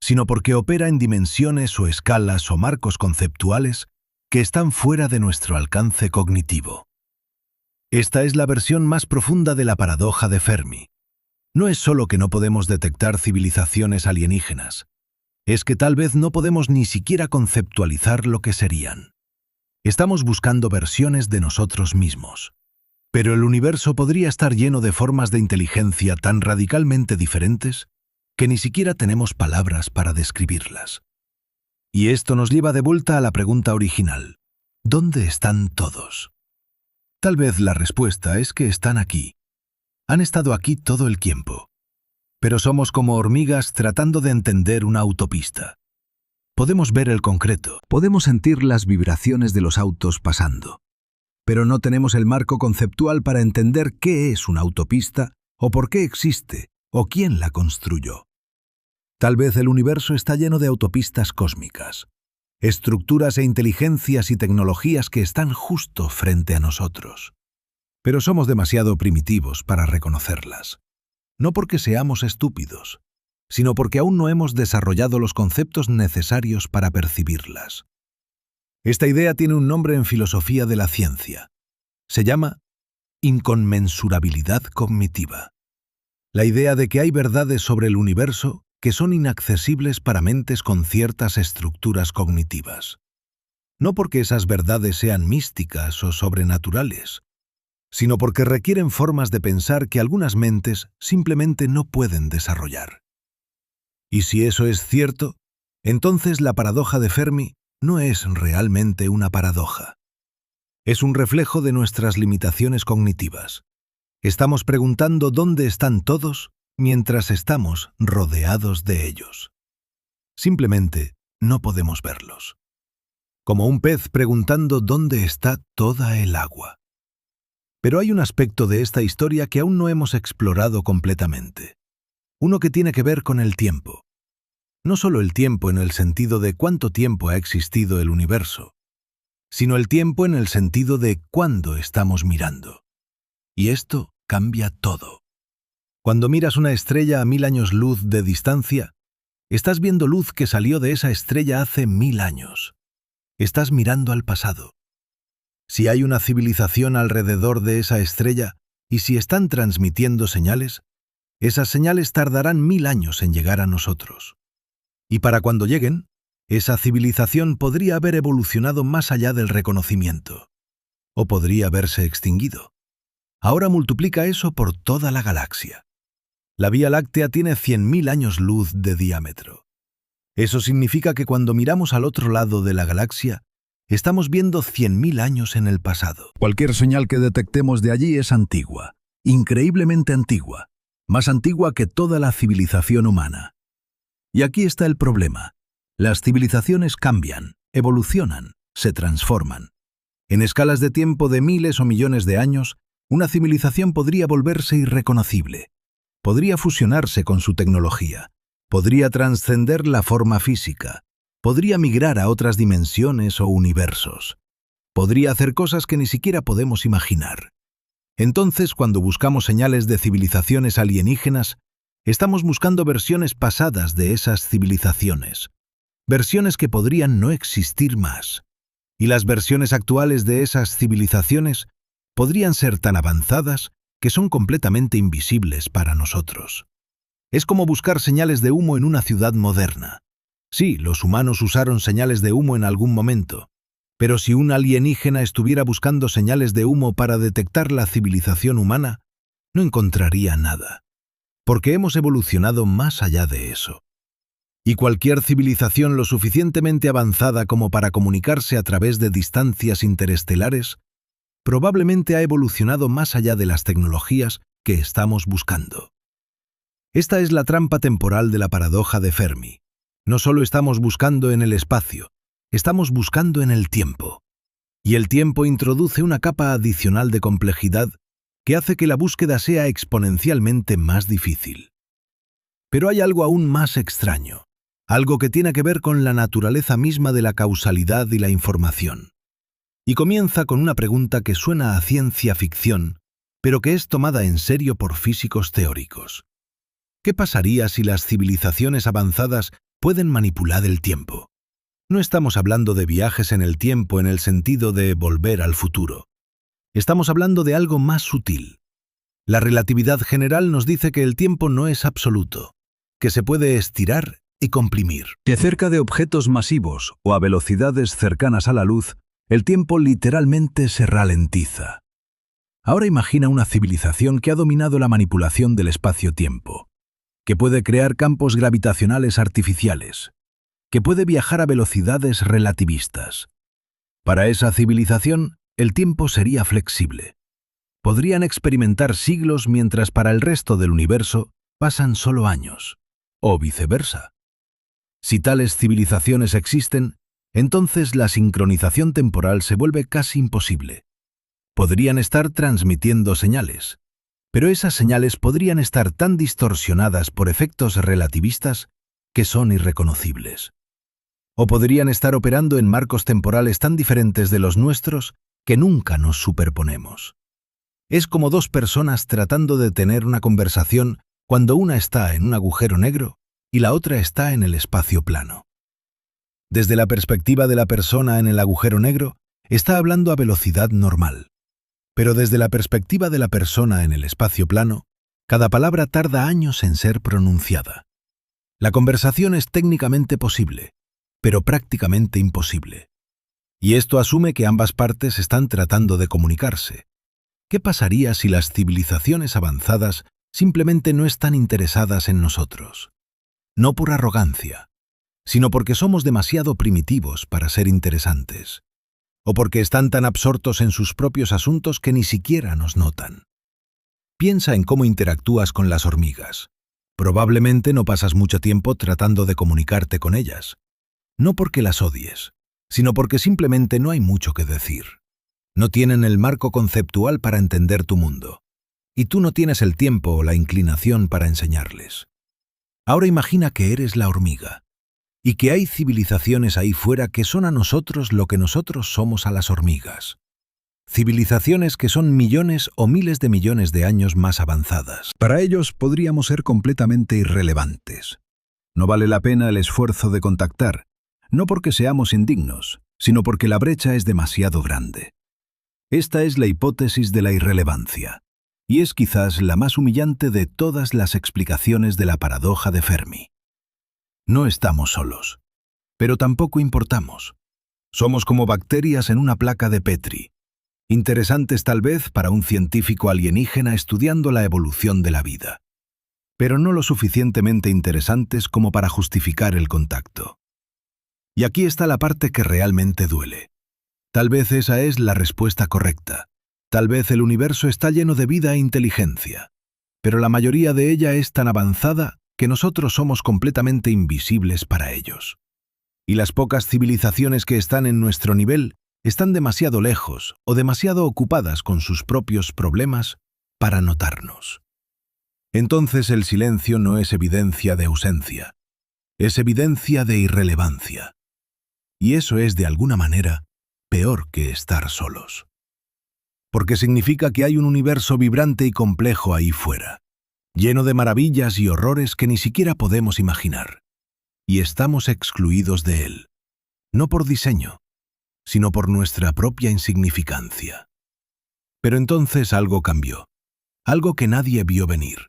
sino porque opera en dimensiones o escalas o marcos conceptuales que están fuera de nuestro alcance cognitivo. Esta es la versión más profunda de la paradoja de Fermi. No es solo que no podemos detectar civilizaciones alienígenas, es que tal vez no podemos ni siquiera conceptualizar lo que serían. Estamos buscando versiones de nosotros mismos. Pero el universo podría estar lleno de formas de inteligencia tan radicalmente diferentes que ni siquiera tenemos palabras para describirlas. Y esto nos lleva de vuelta a la pregunta original. ¿Dónde están todos? Tal vez la respuesta es que están aquí. Han estado aquí todo el tiempo. Pero somos como hormigas tratando de entender una autopista. Podemos ver el concreto, podemos sentir las vibraciones de los autos pasando, pero no tenemos el marco conceptual para entender qué es una autopista o por qué existe o quién la construyó. Tal vez el universo está lleno de autopistas cósmicas, estructuras e inteligencias y tecnologías que están justo frente a nosotros. Pero somos demasiado primitivos para reconocerlas. No porque seamos estúpidos, sino porque aún no hemos desarrollado los conceptos necesarios para percibirlas. Esta idea tiene un nombre en filosofía de la ciencia. Se llama inconmensurabilidad cognitiva. La idea de que hay verdades sobre el universo que son inaccesibles para mentes con ciertas estructuras cognitivas. No porque esas verdades sean místicas o sobrenaturales, sino porque requieren formas de pensar que algunas mentes simplemente no pueden desarrollar. Y si eso es cierto, entonces la paradoja de Fermi no es realmente una paradoja. Es un reflejo de nuestras limitaciones cognitivas. Estamos preguntando dónde están todos mientras estamos rodeados de ellos. Simplemente no podemos verlos. Como un pez preguntando dónde está toda el agua. Pero hay un aspecto de esta historia que aún no hemos explorado completamente. Uno que tiene que ver con el tiempo. No solo el tiempo en el sentido de cuánto tiempo ha existido el universo, sino el tiempo en el sentido de cuándo estamos mirando. Y esto cambia todo. Cuando miras una estrella a 1000 años luz de distancia, estás viendo luz que salió de esa estrella hace 1000 años. Estás mirando al pasado. Si hay una civilización alrededor de esa estrella y si están transmitiendo señales, esas señales tardarán 1000 años en llegar a nosotros. Y para cuando lleguen, esa civilización podría haber evolucionado más allá del reconocimiento. O podría haberse extinguido. Ahora multiplica eso por toda la galaxia. La Vía Láctea tiene 100.000 años luz de diámetro. Eso significa que cuando miramos al otro lado de la galaxia, estamos viendo 100.000 años en el pasado. Cualquier señal que detectemos de allí es antigua, increíblemente antigua, más antigua que toda la civilización humana. Y aquí está el problema. Las civilizaciones cambian, evolucionan, se transforman. En escalas de tiempo de miles o millones de años, una civilización podría volverse irreconocible. Podría fusionarse con su tecnología. Podría trascender la forma física. Podría migrar a otras dimensiones o universos. Podría hacer cosas que ni siquiera podemos imaginar. Entonces, cuando buscamos señales de civilizaciones alienígenas, estamos buscando versiones pasadas de esas civilizaciones. Versiones que podrían no existir más. Y las versiones actuales de esas civilizaciones podrían ser tan avanzadas que son completamente invisibles para nosotros. Es como buscar señales de humo en una ciudad moderna. Sí, los humanos usaron señales de humo en algún momento, pero si un alienígena estuviera buscando señales de humo para detectar la civilización humana, no encontraría nada, porque hemos evolucionado más allá de eso. Y cualquier civilización lo suficientemente avanzada como para comunicarse a través de distancias interestelares, probablemente ha evolucionado más allá de las tecnologías que estamos buscando. Esta es la trampa temporal de la paradoja de Fermi. No solo estamos buscando en el espacio, estamos buscando en el tiempo. Y el tiempo introduce una capa adicional de complejidad que hace que la búsqueda sea exponencialmente más difícil. Pero hay algo aún más extraño, algo que tiene que ver con la naturaleza misma de la causalidad y la información. Y comienza con una pregunta que suena a ciencia ficción, pero que es tomada en serio por físicos teóricos. ¿Qué pasaría si las civilizaciones avanzadas pueden manipular el tiempo? No estamos hablando de viajes en el tiempo en el sentido de volver al futuro. Estamos hablando de algo más sutil. La relatividad general nos dice que el tiempo no es absoluto, que se puede estirar y comprimir. Que cerca de objetos masivos o a velocidades cercanas a la luz, el tiempo literalmente se ralentiza. Ahora imagina una civilización que ha dominado la manipulación del espacio-tiempo, que puede crear campos gravitacionales artificiales, que puede viajar a velocidades relativistas. Para esa civilización, el tiempo sería flexible. Podrían experimentar siglos mientras para el resto del universo pasan solo años, o viceversa. Si tales civilizaciones existen, entonces la sincronización temporal se vuelve casi imposible. Podrían estar transmitiendo señales, pero esas señales podrían estar tan distorsionadas por efectos relativistas que son irreconocibles. O podrían estar operando en marcos temporales tan diferentes de los nuestros que nunca nos superponemos. Es como dos personas tratando de tener una conversación cuando una está en un agujero negro y la otra está en el espacio plano. Desde la perspectiva de la persona en el agujero negro, está hablando a velocidad normal. Pero desde la perspectiva de la persona en el espacio plano, cada palabra tarda años en ser pronunciada. La conversación es técnicamente posible, pero prácticamente imposible. Y esto asume que ambas partes están tratando de comunicarse. ¿Qué pasaría si las civilizaciones avanzadas simplemente no están interesadas en nosotros? No por arrogancia, sino porque somos demasiado primitivos para ser interesantes, o porque están tan absortos en sus propios asuntos que ni siquiera nos notan. Piensa en cómo interactúas con las hormigas. Probablemente no pasas mucho tiempo tratando de comunicarte con ellas, no porque las odies, sino porque simplemente no hay mucho que decir. No tienen el marco conceptual para entender tu mundo, y tú no tienes el tiempo o la inclinación para enseñarles. Ahora imagina que eres la hormiga. y que hay civilizaciones ahí fuera que son a nosotros lo que nosotros somos a las hormigas. Civilizaciones que son millones o miles de millones de años más avanzadas. Para ellos podríamos ser completamente irrelevantes. No vale la pena el esfuerzo de contactar, no porque seamos indignos, sino porque la brecha es demasiado grande. Esta es la hipótesis de la irrelevancia, y es quizás la más humillante de todas las explicaciones de la paradoja de Fermi. No estamos solos, pero tampoco importamos. Somos como bacterias en una placa de Petri, interesantes tal vez para un científico alienígena estudiando la evolución de la vida, pero no lo suficientemente interesantes como para justificar el contacto. Y aquí está la parte que realmente duele. Tal vez esa es la respuesta correcta. Tal vez el universo está lleno de vida e inteligencia, pero la mayoría de ella es tan avanzada que nosotros somos completamente invisibles para ellos. Y las pocas civilizaciones que están en nuestro nivel están demasiado lejos o demasiado ocupadas con sus propios problemas para notarnos. Entonces el silencio no es evidencia de ausencia, es evidencia de irrelevancia. Y eso es, de alguna manera, peor que estar solos. Porque significa que hay un universo vibrante y complejo ahí fuera, lleno de maravillas y horrores que ni siquiera podemos imaginar. Y estamos excluidos de él, no por diseño, sino por nuestra propia insignificancia. Pero entonces algo cambió, algo que nadie vio venir.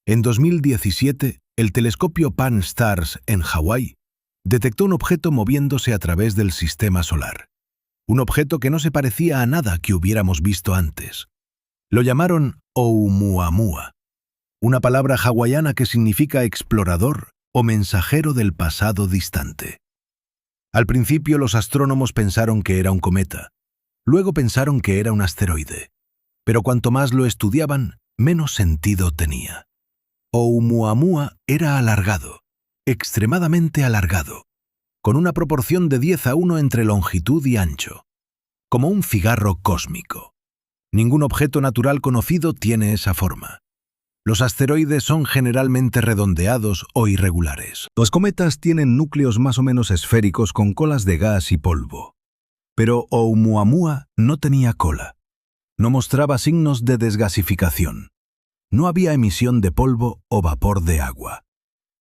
En 2017, el telescopio Pan-STARRS en Hawái detectó un objeto moviéndose a través del sistema solar. Un objeto que no se parecía a nada que hubiéramos visto antes. Lo llamaron Oumuamua, una palabra hawaiana que significa explorador o mensajero del pasado distante. Al principio los astrónomos pensaron que era un cometa, luego pensaron que era un asteroide, pero cuanto más lo estudiaban, menos sentido tenía. Oumuamua era alargado, extremadamente alargado, con una proporción de 10:1 entre longitud y ancho, como un cigarro cósmico. Ningún objeto natural conocido tiene esa forma. Los asteroides son generalmente redondeados o irregulares. Los cometas tienen núcleos más o menos esféricos con colas de gas y polvo. Pero Oumuamua no tenía cola. No mostraba signos de desgasificación. No había emisión de polvo o vapor de agua.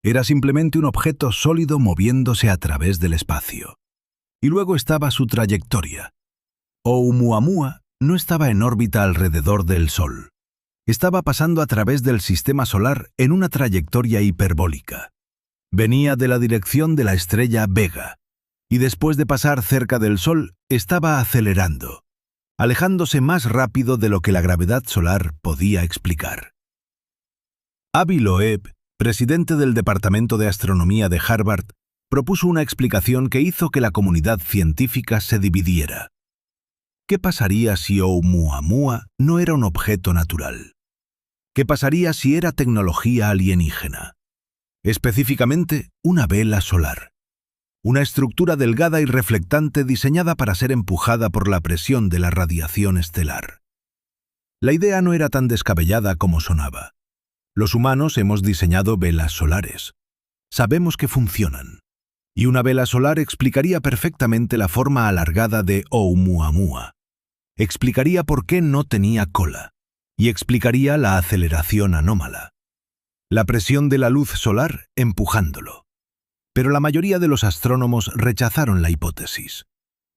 Era simplemente un objeto sólido moviéndose a través del espacio. Y luego estaba su trayectoria. Oumuamua no estaba en órbita alrededor del Sol. Estaba pasando a través del sistema solar en una trayectoria hiperbólica. Venía de la dirección de la estrella Vega, y después de pasar cerca del Sol, estaba acelerando, alejándose más rápido de lo que la gravedad solar podía explicar. Avi Loeb, presidente del Departamento de Astronomía de Harvard, propuso una explicación que hizo que la comunidad científica se dividiera. ¿Qué pasaría si Oumuamua no era un objeto natural? ¿Qué pasaría si era tecnología alienígena? Específicamente, una vela solar. Una estructura delgada y reflectante diseñada para ser empujada por la presión de la radiación estelar. La idea no era tan descabellada como sonaba. Los humanos hemos diseñado velas solares. Sabemos que funcionan. Y una vela solar explicaría perfectamente la forma alargada de Oumuamua. Explicaría por qué no tenía cola. Y explicaría la aceleración anómala. La presión de la luz solar empujándolo. Pero la mayoría de los astrónomos rechazaron la hipótesis.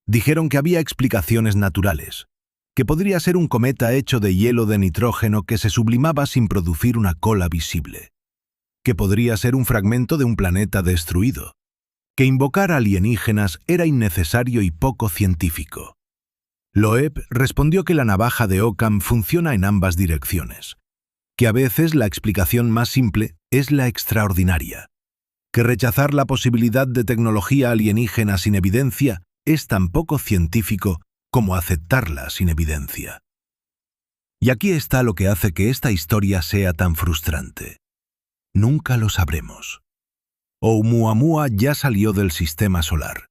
Dijeron que había explicaciones naturales, que podría ser un cometa hecho de hielo de nitrógeno que se sublimaba sin producir una cola visible, que podría ser un fragmento de un planeta destruido, que invocar alienígenas era innecesario y poco científico. Loeb respondió que la navaja de Occam funciona en ambas direcciones, que a veces la explicación más simple es la extraordinaria, que rechazar la posibilidad de tecnología alienígena sin evidencia es tan poco científico como aceptarla sin evidencia. Y aquí está lo que hace que esta historia sea tan frustrante. Nunca lo sabremos. Oumuamua ya salió del sistema solar.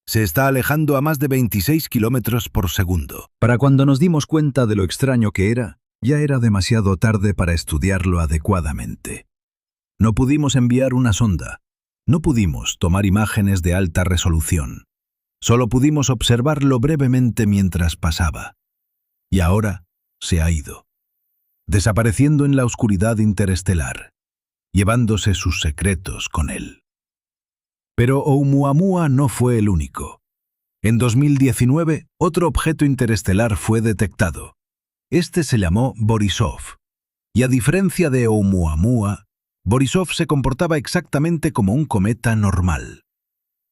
Se está alejando a más de 26 kilómetros por segundo. Para cuando nos dimos cuenta de lo extraño que era, ya era demasiado tarde para estudiarlo adecuadamente. No pudimos enviar una sonda. No pudimos tomar imágenes de alta resolución. Solo pudimos observarlo brevemente mientras pasaba. Y ahora se ha ido, desapareciendo en la oscuridad interestelar, llevándose sus secretos con él. Pero Oumuamua no fue el único. En 2019, otro objeto interestelar fue detectado. Este se llamó Borisov. Y a diferencia de Oumuamua, Borisov se comportaba exactamente como un cometa normal.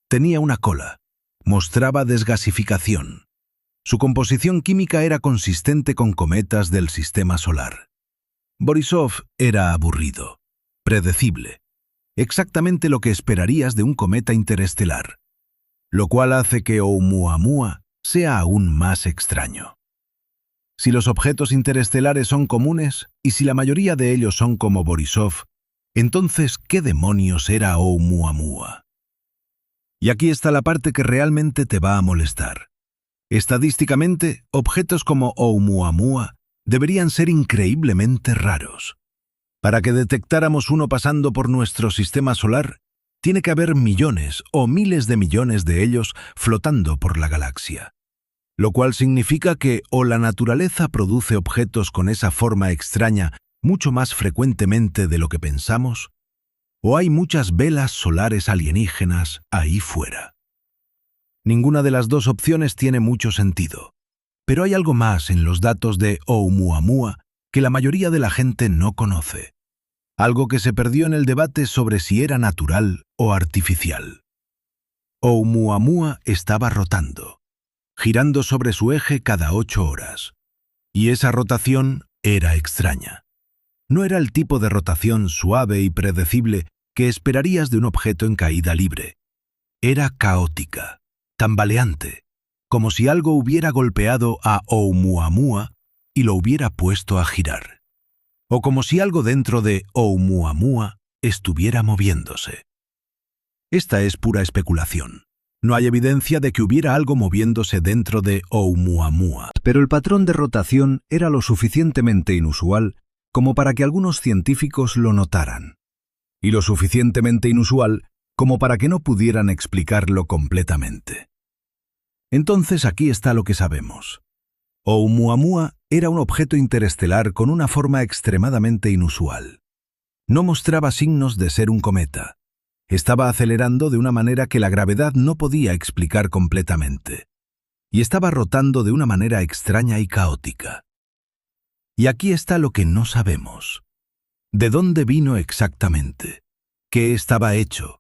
Tenía una cola, mostraba desgasificación. Su composición química era consistente con cometas del sistema solar. Borisov era aburrido, predecible, exactamente lo que esperarías de un cometa interestelar, lo cual hace que Oumuamua sea aún más extraño. Si los objetos interestelares son comunes, y si la mayoría de ellos son como Borisov, entonces, ¿qué demonios era Oumuamua? Y aquí está la parte que realmente te va a molestar. Estadísticamente, objetos como Oumuamua deberían ser increíblemente raros. Para que detectáramos uno pasando por nuestro sistema solar, tiene que haber millones o miles de millones de ellos flotando por la galaxia. Lo cual significa que o la naturaleza produce objetos con esa forma extraña mucho más frecuentemente de lo que pensamos, o hay muchas velas solares alienígenas ahí fuera. Ninguna de las dos opciones tiene mucho sentido, pero hay algo más en los datos de Oumuamua que la mayoría de la gente no conoce, algo que se perdió en el debate sobre si era natural o artificial. Oumuamua estaba rotando, girando sobre su eje cada 8 horas, y esa rotación era extraña. No era el tipo de rotación suave y predecible que esperarías de un objeto en caída libre. Era caótica, tambaleante, como si algo hubiera golpeado a Oumuamua y lo hubiera puesto a girar. O como si algo dentro de Oumuamua estuviera moviéndose. Esta es pura especulación. No hay evidencia de que hubiera algo moviéndose dentro de Oumuamua. Pero el patrón de rotación era lo suficientemente inusual como para que algunos científicos lo notaran, y lo suficientemente inusual como para que no pudieran explicarlo completamente. Entonces aquí está lo que sabemos. Oumuamua era un objeto interestelar con una forma extremadamente inusual. No mostraba signos de ser un cometa. Estaba acelerando de una manera que la gravedad no podía explicar completamente. Y estaba rotando de una manera extraña y caótica. Y aquí está lo que no sabemos. ¿De dónde vino exactamente? ¿Qué estaba hecho?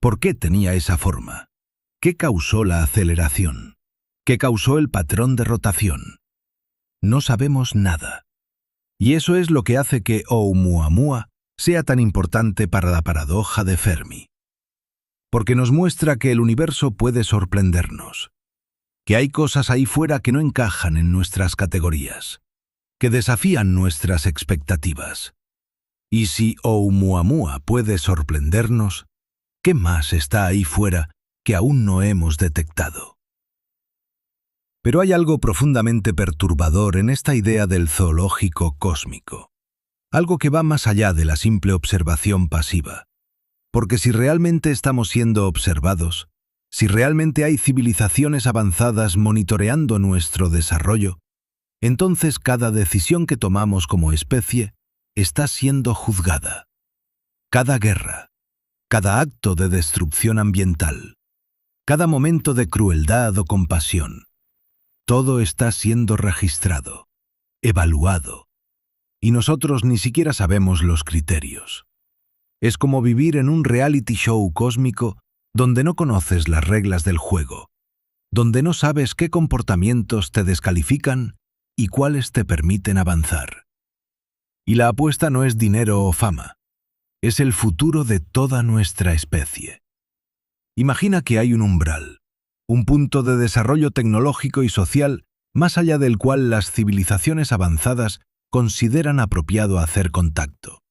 ¿Por qué tenía esa forma? ¿Qué causó la aceleración? ¿Qué causó el patrón de rotación? No sabemos nada. Y eso es lo que hace que Oumuamua sea tan importante para la paradoja de Fermi. Porque nos muestra que el universo puede sorprendernos, que hay cosas ahí fuera que no encajan en nuestras categorías, que desafían nuestras expectativas. Y si Oumuamua puede sorprendernos, ¿qué más está ahí fuera que aún no hemos detectado? Pero hay algo profundamente perturbador en esta idea del zoológico cósmico, algo que va más allá de la simple observación pasiva. Porque si realmente estamos siendo observados, si realmente hay civilizaciones avanzadas monitoreando nuestro desarrollo, entonces cada decisión que tomamos como especie está siendo juzgada. Cada guerra, cada acto de destrucción ambiental, cada momento de crueldad o compasión, todo está siendo registrado, evaluado, y nosotros ni siquiera sabemos los criterios. Es como vivir en un reality show cósmico donde no conoces las reglas del juego, donde no sabes qué comportamientos te descalifican y cuáles te permiten avanzar. Y la apuesta no es dinero o fama, es el futuro de toda nuestra especie. Imagina que hay un umbral, un punto de desarrollo tecnológico y social más allá del cual las civilizaciones avanzadas consideran apropiado hacer contacto.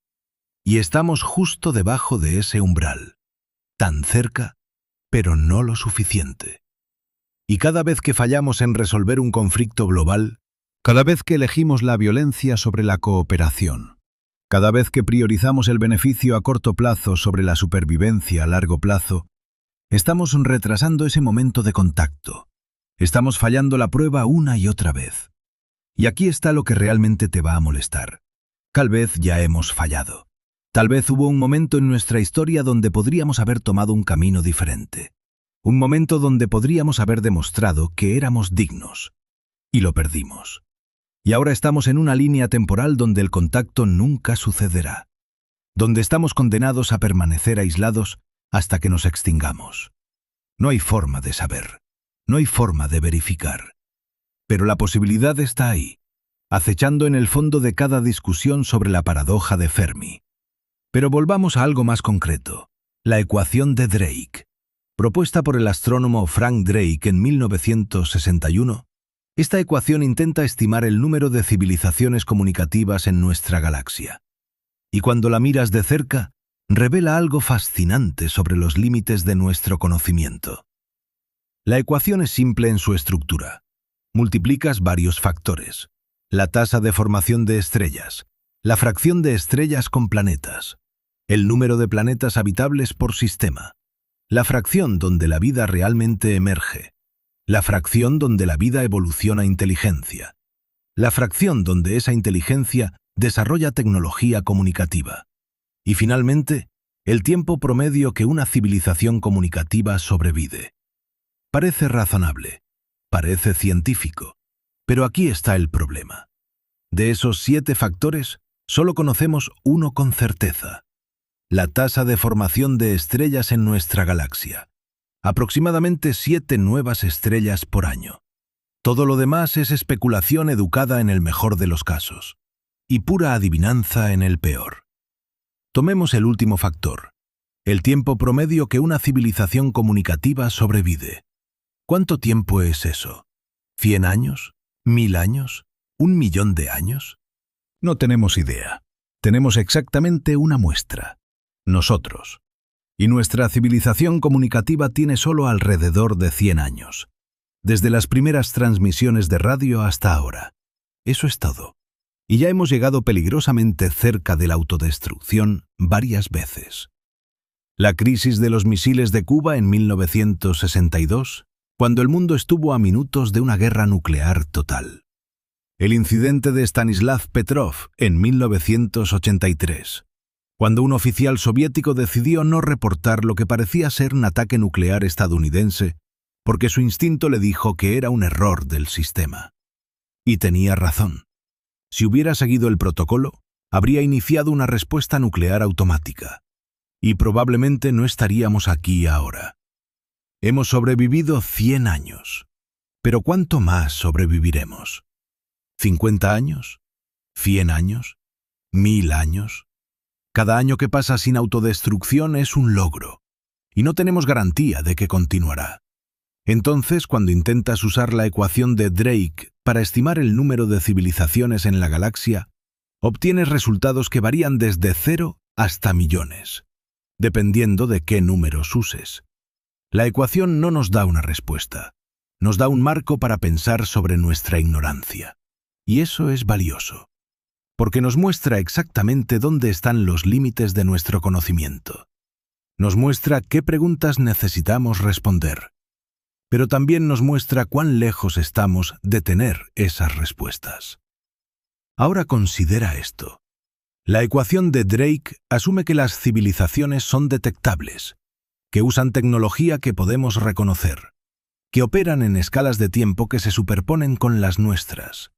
Y estamos justo debajo de ese umbral, tan cerca, pero no lo suficiente. Y cada vez que fallamos en resolver un conflicto global, cada vez que elegimos la violencia sobre la cooperación, Cada vez que priorizamos el beneficio a corto plazo sobre la supervivencia a largo plazo, estamos retrasando ese momento de contacto. Estamos fallando la prueba una y otra vez. Y aquí está lo que realmente te va a molestar. Tal vez ya hemos fallado. Tal vez hubo un momento en nuestra historia donde podríamos haber tomado un camino diferente. Un momento donde podríamos haber demostrado que éramos dignos. Y lo perdimos. Y ahora estamos en una línea temporal donde el contacto nunca sucederá. Donde estamos condenados a permanecer aislados hasta que nos extingamos. No hay forma de saber. No hay forma de verificar. Pero la posibilidad está ahí, acechando en el fondo de cada discusión sobre la paradoja de Fermi. Pero volvamos a algo más concreto, la ecuación de Drake. Propuesta por el astrónomo Frank Drake en 1961, esta ecuación intenta estimar el número de civilizaciones comunicativas en nuestra galaxia. Y cuando la miras de cerca, revela algo fascinante sobre los límites de nuestro conocimiento. La ecuación es simple en su estructura. Multiplicas varios factores: la tasa de formación de estrellas, la fracción de estrellas con planetas, el número de planetas habitables por sistema, la fracción donde la vida realmente emerge, la fracción donde la vida evoluciona inteligencia, la fracción donde esa inteligencia desarrolla tecnología comunicativa, y finalmente, el tiempo promedio que una civilización comunicativa sobrevive. Parece razonable, parece científico, pero aquí está el problema. De esos 7 factores, solo conocemos uno con certeza: la tasa de formación de estrellas en nuestra galaxia. Aproximadamente 7 nuevas estrellas por año. Todo lo demás es especulación educada en el mejor de los casos, y pura adivinanza en el peor. Tomemos el último factor, el tiempo promedio que una civilización comunicativa sobrevive. ¿Cuánto tiempo es eso? ¿100 años? ¿1000 años? ¿1 millón de años? No tenemos idea. Tenemos exactamente una muestra: nosotros. Y nuestra civilización comunicativa tiene solo alrededor de 100 años. Desde las primeras transmisiones de radio hasta ahora. Eso es todo. Y ya hemos llegado peligrosamente cerca de la autodestrucción varias veces. La crisis de los misiles de Cuba en 1962, cuando el mundo estuvo a minutos de una guerra nuclear total. El incidente de Stanislav Petrov en 1983, cuando un oficial soviético decidió no reportar lo que parecía ser un ataque nuclear estadounidense, porque su instinto le dijo que era un error del sistema. Y tenía razón. Si hubiera seguido el protocolo, habría iniciado una respuesta nuclear automática. Y probablemente no estaríamos aquí ahora. Hemos sobrevivido 100 años. Pero ¿cuánto más sobreviviremos? ¿50 años? ¿100 años? ¿1000 años? Cada año que pasa sin autodestrucción es un logro, y no tenemos garantía de que continuará. Entonces, cuando intentas usar la ecuación de Drake para estimar el número de civilizaciones en la galaxia, obtienes resultados que varían desde 0 hasta millones, dependiendo de qué números uses. La ecuación no nos da una respuesta, nos da un marco para pensar sobre nuestra ignorancia. Y eso es valioso, porque nos muestra exactamente dónde están los límites de nuestro conocimiento. Nos muestra qué preguntas necesitamos responder, pero también nos muestra cuán lejos estamos de tener esas respuestas. Ahora considera esto. La ecuación de Drake asume que las civilizaciones son detectables, que usan tecnología que podemos reconocer, que operan en escalas de tiempo que se superponen con las nuestras,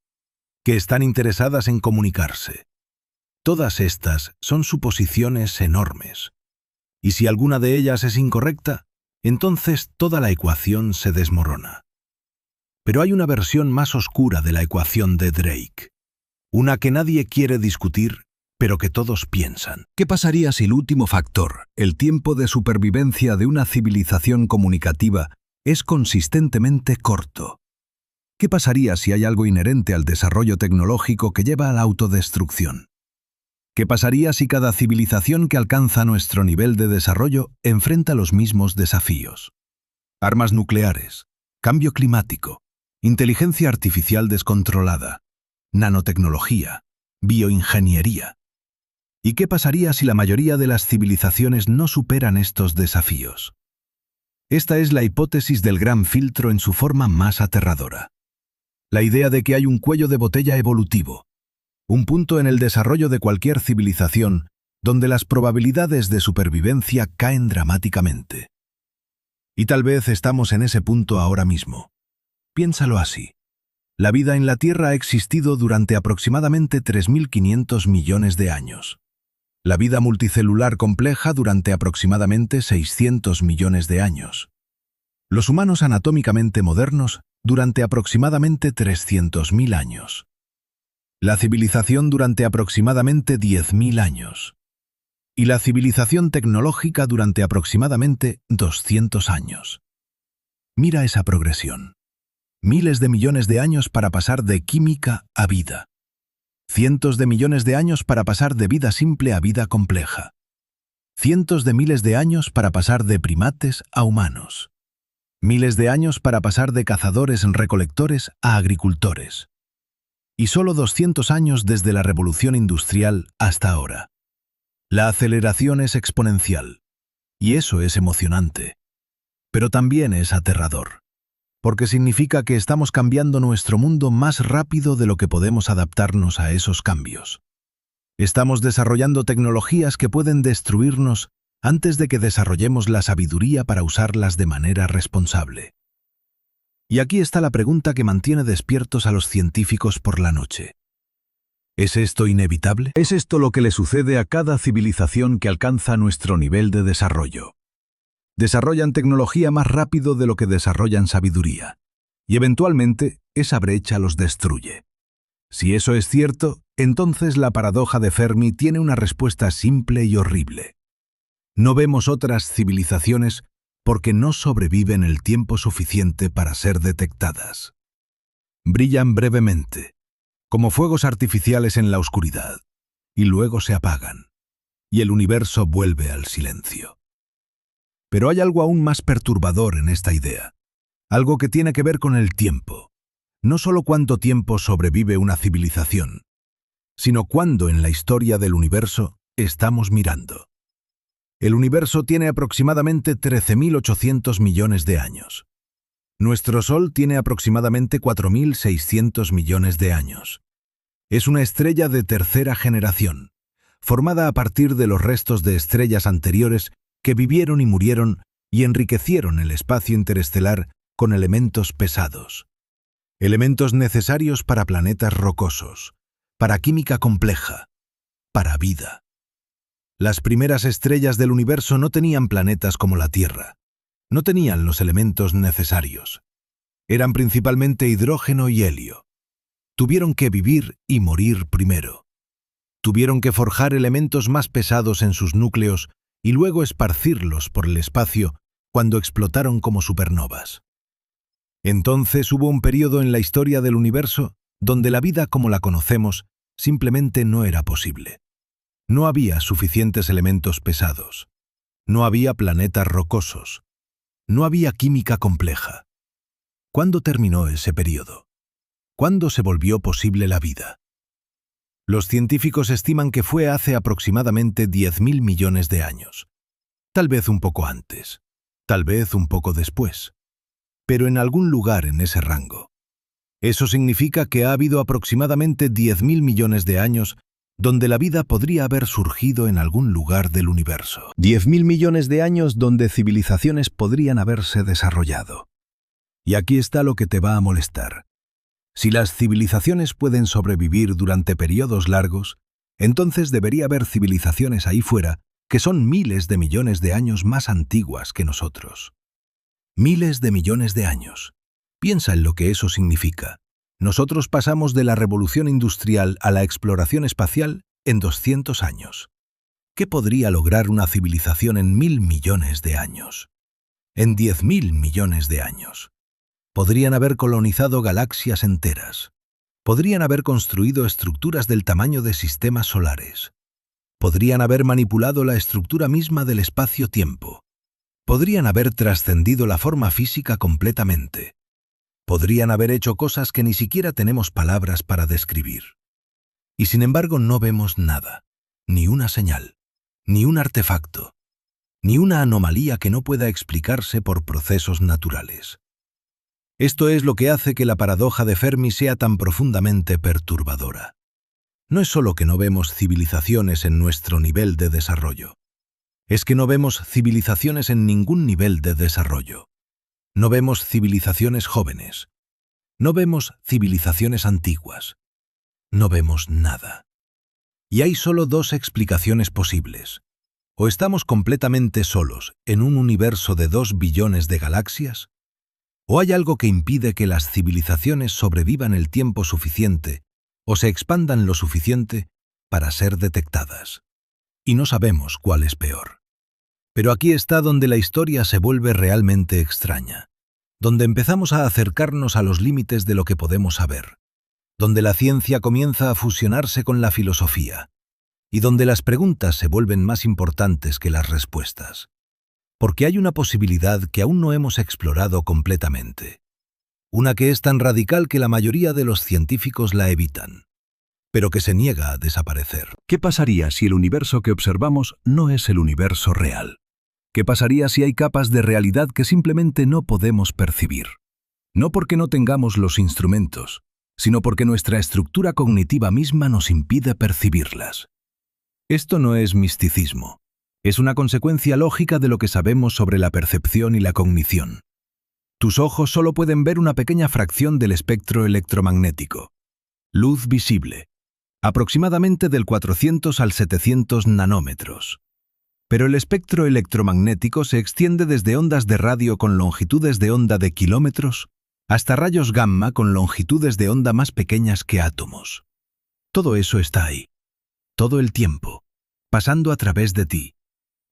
que están interesadas en comunicarse. Todas estas son suposiciones enormes, y si alguna de ellas es incorrecta, entonces toda la ecuación se desmorona. Pero hay una versión más oscura de la ecuación de Drake, una que nadie quiere discutir, pero que todos piensan. ¿Qué pasaría si el último factor, el tiempo de supervivencia de una civilización comunicativa, es consistentemente corto? ¿Qué pasaría si hay algo inherente al desarrollo tecnológico que lleva a la autodestrucción? ¿Qué pasaría si cada civilización que alcanza nuestro nivel de desarrollo enfrenta los mismos desafíos? Armas nucleares, cambio climático, inteligencia artificial descontrolada, nanotecnología, bioingeniería. ¿Y qué pasaría si la mayoría de las civilizaciones no superan estos desafíos? Esta es la hipótesis del gran filtro en su forma más aterradora. La idea de que hay un cuello de botella evolutivo, un punto en el desarrollo de cualquier civilización donde las probabilidades de supervivencia caen dramáticamente. Y tal vez estamos en ese punto ahora mismo. Piénsalo así. La vida en la Tierra ha existido durante aproximadamente 3.500 millones de años. La vida multicelular compleja durante aproximadamente 600 millones de años. Los humanos anatómicamente modernos durante aproximadamente 300.000 años. La civilización durante aproximadamente 10.000 años. Y la civilización tecnológica durante aproximadamente 200 años. Mira esa progresión. Miles de millones de años para pasar de química a vida. Cientos de millones de años para pasar de vida simple a vida compleja. Cientos de miles de años para pasar de primates a humanos. Miles de años para pasar de cazadores-recolectores a agricultores. Y solo 200 años desde la revolución industrial hasta ahora. La aceleración es exponencial. Y eso es emocionante. Pero también es aterrador. Porque significa que estamos cambiando nuestro mundo más rápido de lo que podemos adaptarnos a esos cambios. Estamos desarrollando tecnologías que pueden destruirnos antes de que desarrollemos la sabiduría para usarlas de manera responsable. Y aquí está la pregunta que mantiene despiertos a los científicos por la noche. ¿Es esto inevitable? ¿Es esto lo que le sucede a cada civilización que alcanza nuestro nivel de desarrollo? Desarrollan tecnología más rápido de lo que desarrollan sabiduría, y eventualmente esa brecha los destruye. Si eso es cierto, entonces la paradoja de Fermi tiene una respuesta simple y horrible. No vemos otras civilizaciones porque no sobreviven el tiempo suficiente para ser detectadas. Brillan brevemente, como fuegos artificiales en la oscuridad, y luego se apagan, y el universo vuelve al silencio. Pero hay algo aún más perturbador en esta idea, algo que tiene que ver con el tiempo. No solo cuánto tiempo sobrevive una civilización, sino cuándo en la historia del universo estamos mirando. El universo tiene aproximadamente 13.800 millones de años. Nuestro Sol tiene aproximadamente 4.600 millones de años. Es una estrella de tercera generación, formada a partir de los restos de estrellas anteriores que vivieron y murieron y enriquecieron el espacio interestelar con elementos pesados. Elementos necesarios para planetas rocosos, para química compleja, para vida. Las primeras estrellas del universo no tenían planetas como la Tierra. No tenían los elementos necesarios. Eran principalmente hidrógeno y helio. Tuvieron que vivir y morir primero. Tuvieron que forjar elementos más pesados en sus núcleos y luego esparcirlos por el espacio cuando explotaron como supernovas. Entonces hubo un periodo en la historia del universo donde la vida como la conocemos simplemente no era posible. No había suficientes elementos pesados. No había planetas rocosos. No había química compleja. ¿Cuándo terminó ese periodo? ¿Cuándo se volvió posible la vida? Los científicos estiman que fue hace aproximadamente 10.000 millones de años. Tal vez un poco antes, tal vez un poco después, pero en algún lugar en ese rango. Eso significa que ha habido aproximadamente 10.000 millones de años donde la vida podría haber surgido en algún lugar del universo. 10.000 millones de años donde civilizaciones podrían haberse desarrollado. Y aquí está lo que te va a molestar. Si las civilizaciones pueden sobrevivir durante periodos largos, entonces debería haber civilizaciones ahí fuera que son miles de millones de años más antiguas que nosotros. Miles de millones de años. Piensa en lo que eso significa. Nosotros pasamos de la revolución industrial a la exploración espacial en 200 años. ¿Qué podría lograr una civilización en 1.000 millones de años? En 10.000 millones de años. Podrían haber colonizado galaxias enteras. Podrían haber construido estructuras del tamaño de sistemas solares. Podrían haber manipulado la estructura misma del espacio-tiempo. Podrían haber trascendido la forma física completamente. Podrían haber hecho cosas que ni siquiera tenemos palabras para describir. Y sin embargo no vemos nada. ni una señal, ni un artefacto, ni una anomalía que no pueda explicarse por procesos naturales. Esto es lo que hace que la paradoja de Fermi sea tan profundamente perturbadora. No es solo que no vemos civilizaciones en nuestro nivel de desarrollo. Es que no vemos civilizaciones en ningún nivel de desarrollo. No vemos civilizaciones jóvenes. No vemos civilizaciones antiguas. No vemos nada. Y hay solo dos explicaciones posibles. O estamos completamente solos en un universo de 2 billones de galaxias, o hay algo que impide que las civilizaciones sobrevivan el tiempo suficiente o se expandan lo suficiente para ser detectadas. Y no sabemos cuál es peor. Pero aquí está donde la historia se vuelve realmente extraña, donde empezamos a acercarnos a los límites de lo que podemos saber, donde la ciencia comienza a fusionarse con la filosofía, y donde las preguntas se vuelven más importantes que las respuestas. Porque hay una posibilidad que aún no hemos explorado completamente. Una que es tan radical que la mayoría de los científicos la evitan, pero que se niega a desaparecer. ¿Qué pasaría si el universo que observamos no es el universo real? ¿Qué pasaría si hay capas de realidad que simplemente no podemos percibir? No porque no tengamos los instrumentos, sino porque nuestra estructura cognitiva misma nos impide percibirlas. Esto no es misticismo. Es una consecuencia lógica de lo que sabemos sobre la percepción y la cognición. Tus ojos solo pueden ver una pequeña fracción del espectro electromagnético. Luz visible, aproximadamente del 400 al 700 nanómetros. Pero el espectro electromagnético se extiende desde ondas de radio con longitudes de onda de kilómetros hasta rayos gamma con longitudes de onda más pequeñas que átomos. Todo eso está ahí, todo el tiempo, pasando a través de ti.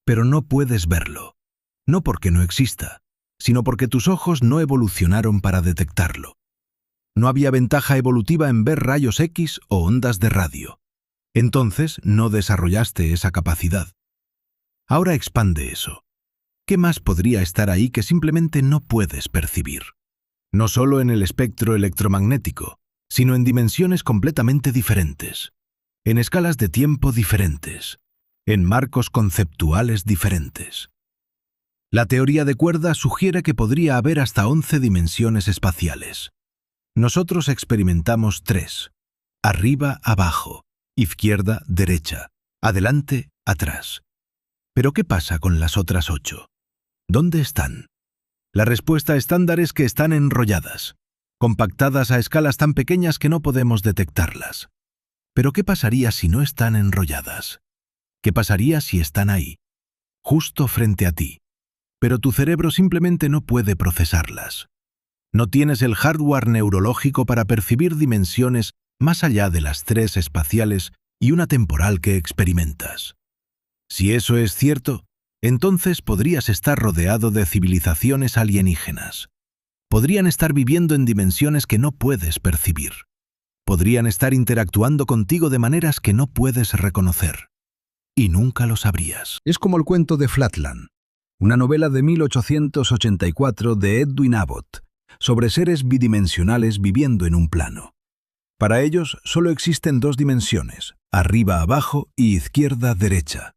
Pero no puedes verlo, no porque no exista, sino porque tus ojos no evolucionaron para detectarlo. No había ventaja evolutiva en ver rayos X o ondas de radio. Entonces no desarrollaste esa capacidad. Ahora expande eso. ¿Qué más podría estar ahí que simplemente no puedes percibir? No solo en el espectro electromagnético, sino en dimensiones completamente diferentes, en escalas de tiempo diferentes, en marcos conceptuales diferentes. La teoría de cuerdas sugiere que podría haber hasta 11 dimensiones espaciales. Nosotros experimentamos 3. Arriba, abajo, izquierda, derecha, adelante, atrás. ¿Pero qué pasa con las otras 8? ¿Dónde están? La respuesta estándar es que están enrolladas, compactadas a escalas tan pequeñas que no podemos detectarlas. ¿Pero qué pasaría si no están enrolladas? ¿Qué pasaría si están ahí, justo frente a ti, pero tu cerebro simplemente no puede procesarlas? No tienes el hardware neurológico para percibir dimensiones más allá de las 3 espaciales y una temporal que experimentas. Si eso es cierto, entonces podrías estar rodeado de civilizaciones alienígenas. Podrían estar viviendo en dimensiones que no puedes percibir. Podrían estar interactuando contigo de maneras que no puedes reconocer. Y nunca lo sabrías. Es como el cuento de Flatland, una novela de 1884 de Edwin Abbott, sobre seres bidimensionales viviendo en un plano. Para ellos solo existen 2 dimensiones, arriba, abajo y izquierda, derecha.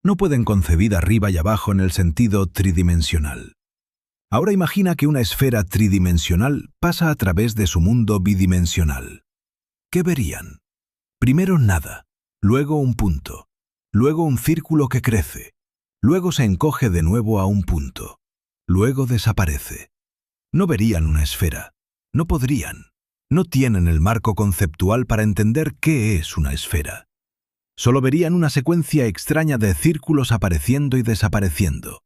No pueden concebir arriba y abajo en el sentido tridimensional. Ahora imagina que una esfera tridimensional pasa a través de su mundo bidimensional. ¿Qué verían? Primero nada, luego un punto, luego un círculo que crece, luego se encoge de nuevo a un punto, luego desaparece. No verían una esfera, no podrían, no tienen el marco conceptual para entender qué es una esfera. Solo verían una secuencia extraña de círculos apareciendo y desapareciendo,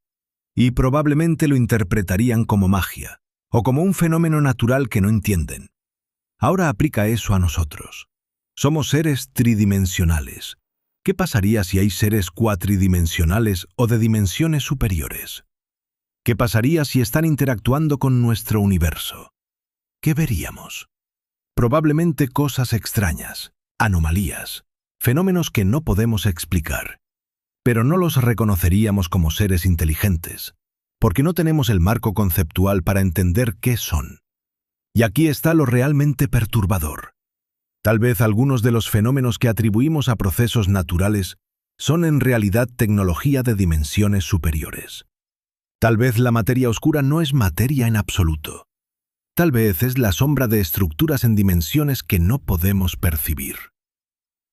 y probablemente lo interpretarían como magia, o como un fenómeno natural que no entienden. Ahora aplica eso a nosotros. Somos seres tridimensionales. ¿Qué pasaría si hay seres cuatridimensionales o de dimensiones superiores? ¿Qué pasaría si están interactuando con nuestro universo? ¿Qué veríamos? Probablemente cosas extrañas, anomalías, fenómenos que no podemos explicar. Pero no los reconoceríamos como seres inteligentes, porque no tenemos el marco conceptual para entender qué son. Y aquí está lo realmente perturbador. Tal vez algunos de los fenómenos que atribuimos a procesos naturales son en realidad tecnología de dimensiones superiores. Tal vez la materia oscura no es materia en absoluto. Tal vez es la sombra de estructuras en dimensiones que no podemos percibir.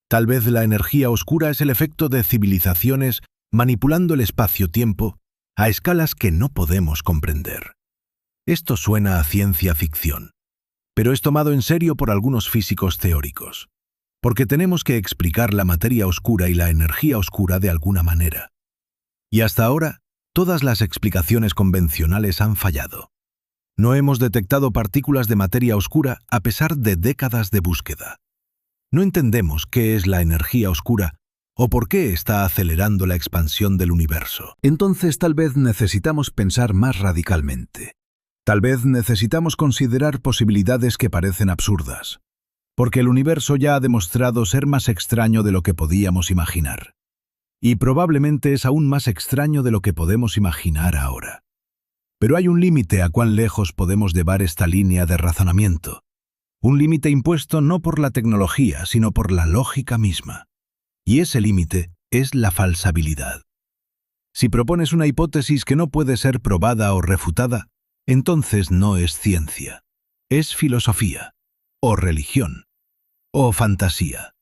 Tal vez la energía oscura es el efecto de civilizaciones manipulando el espacio-tiempo a escalas que no podemos comprender. Esto suena a ciencia ficción, pero es tomado en serio por algunos físicos teóricos, porque tenemos que explicar la materia oscura y la energía oscura de alguna manera. Y hasta ahora, todas las explicaciones convencionales han fallado. No hemos detectado partículas de materia oscura a pesar de décadas de búsqueda. No entendemos qué es la energía oscura o por qué está acelerando la expansión del universo. Entonces tal vez necesitamos pensar más radicalmente. Tal vez necesitamos considerar posibilidades que parecen absurdas, porque el universo ya ha demostrado ser más extraño de lo que podíamos imaginar. Y probablemente es aún más extraño de lo que podemos imaginar ahora. Pero hay un límite a cuán lejos podemos llevar esta línea de razonamiento. Un límite impuesto no por la tecnología, sino por la lógica misma. Y ese límite es la falsabilidad. Si propones una hipótesis que no puede ser probada o refutada, entonces no es ciencia. Es filosofía, o religión, o fantasía.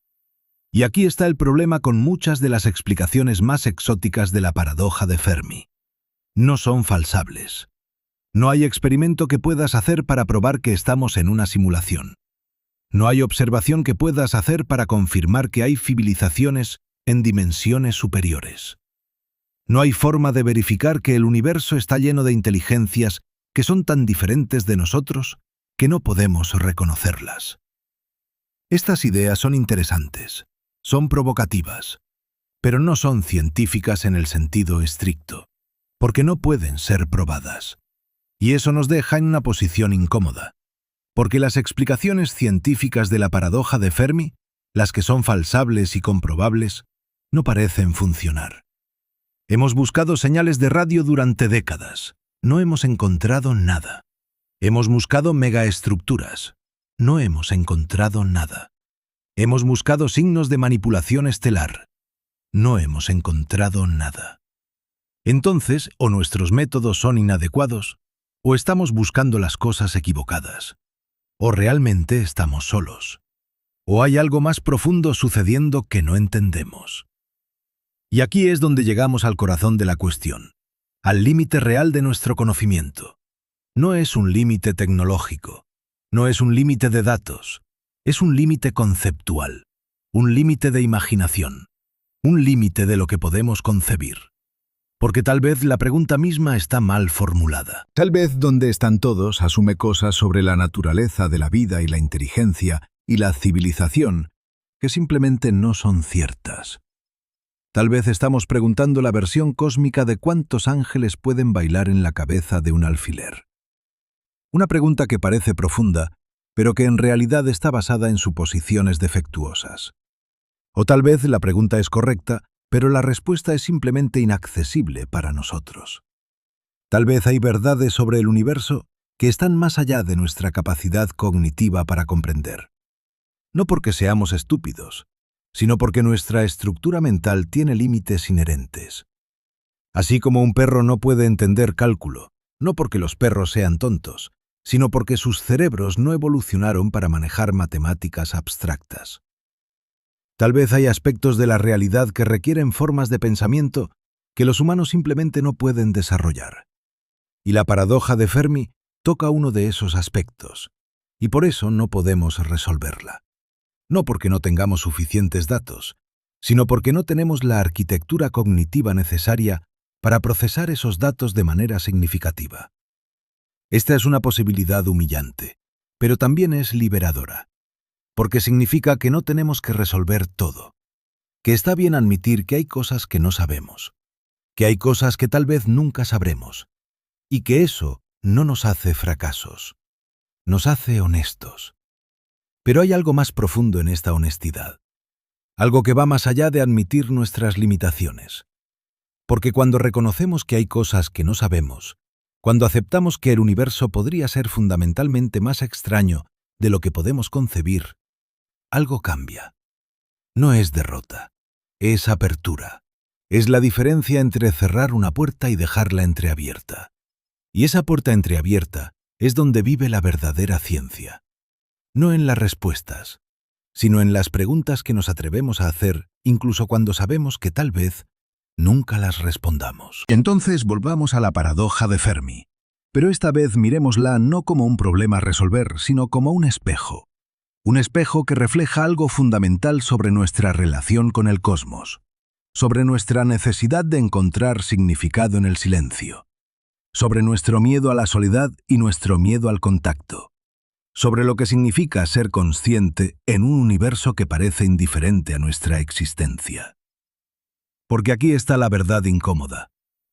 Y aquí está el problema con muchas de las explicaciones más exóticas de la paradoja de Fermi. No son falsables. No hay experimento que puedas hacer para probar que estamos en una simulación. No hay observación que puedas hacer para confirmar que hay civilizaciones en dimensiones superiores. No hay forma de verificar que el universo está lleno de inteligencias que son tan diferentes de nosotros que no podemos reconocerlas. Estas ideas son interesantes, son provocativas, pero no son científicas en el sentido estricto, porque no pueden ser probadas. Y eso nos deja en una posición incómoda, porque las explicaciones científicas de la paradoja de Fermi, las que son falsables y comprobables, no parecen funcionar. Hemos buscado señales de radio durante décadas. No hemos encontrado nada. Hemos buscado megaestructuras. No hemos encontrado nada. Hemos buscado signos de manipulación estelar. No hemos encontrado nada. Entonces, o nuestros métodos son inadecuados, o estamos buscando las cosas equivocadas, o realmente estamos solos, o hay algo más profundo sucediendo que no entendemos. Y aquí es donde llegamos al corazón de la cuestión, al límite real de nuestro conocimiento. No es un límite tecnológico, no es un límite de datos, es un límite conceptual, un límite de imaginación, un límite de lo que podemos concebir. Porque tal vez la pregunta misma está mal formulada. Tal vez donde están todos asume cosas sobre la naturaleza de la vida y la inteligencia y la civilización que simplemente no son ciertas. Tal vez estamos preguntando la versión cósmica de cuántos ángeles pueden bailar en la cabeza de un alfiler. Una pregunta que parece profunda, pero que en realidad está basada en suposiciones defectuosas. O tal vez la pregunta es correcta, pero la respuesta es simplemente inaccesible para nosotros. Tal vez hay verdades sobre el universo que están más allá de nuestra capacidad cognitiva para comprender. No porque seamos estúpidos, sino porque nuestra estructura mental tiene límites inherentes. Así como un perro no puede entender cálculo, no porque los perros sean tontos, sino porque sus cerebros no evolucionaron para manejar matemáticas abstractas. Tal vez hay aspectos de la realidad que requieren formas de pensamiento que los humanos simplemente no pueden desarrollar. Y la paradoja de Fermi toca uno de esos aspectos, y por eso no podemos resolverla. No porque no tengamos suficientes datos, sino porque no tenemos la arquitectura cognitiva necesaria para procesar esos datos de manera significativa. Esta es una posibilidad humillante, pero también es liberadora, porque significa que no tenemos que resolver todo, que está bien admitir que hay cosas que no sabemos, que hay cosas que tal vez nunca sabremos, y que eso no nos hace fracasos, nos hace honestos. Pero hay algo más profundo en esta honestidad, algo que va más allá de admitir nuestras limitaciones. Porque cuando reconocemos que hay cosas que no sabemos, cuando aceptamos que el universo podría ser fundamentalmente más extraño de lo que podemos concebir, algo cambia. No es derrota, es apertura. Es la diferencia entre cerrar una puerta y dejarla entreabierta. Y esa puerta entreabierta es donde vive la verdadera ciencia. No en las respuestas, sino en las preguntas que nos atrevemos a hacer, incluso cuando sabemos que tal vez nunca las respondamos. Entonces volvamos a la paradoja de Fermi. Pero esta vez mirémosla no como un problema a resolver, sino como un espejo. Un espejo que refleja algo fundamental sobre nuestra relación con el cosmos, sobre nuestra necesidad de encontrar significado en el silencio, sobre nuestro miedo a la soledad y nuestro miedo al contacto, sobre lo que significa ser consciente en un universo que parece indiferente a nuestra existencia. Porque aquí está la verdad incómoda.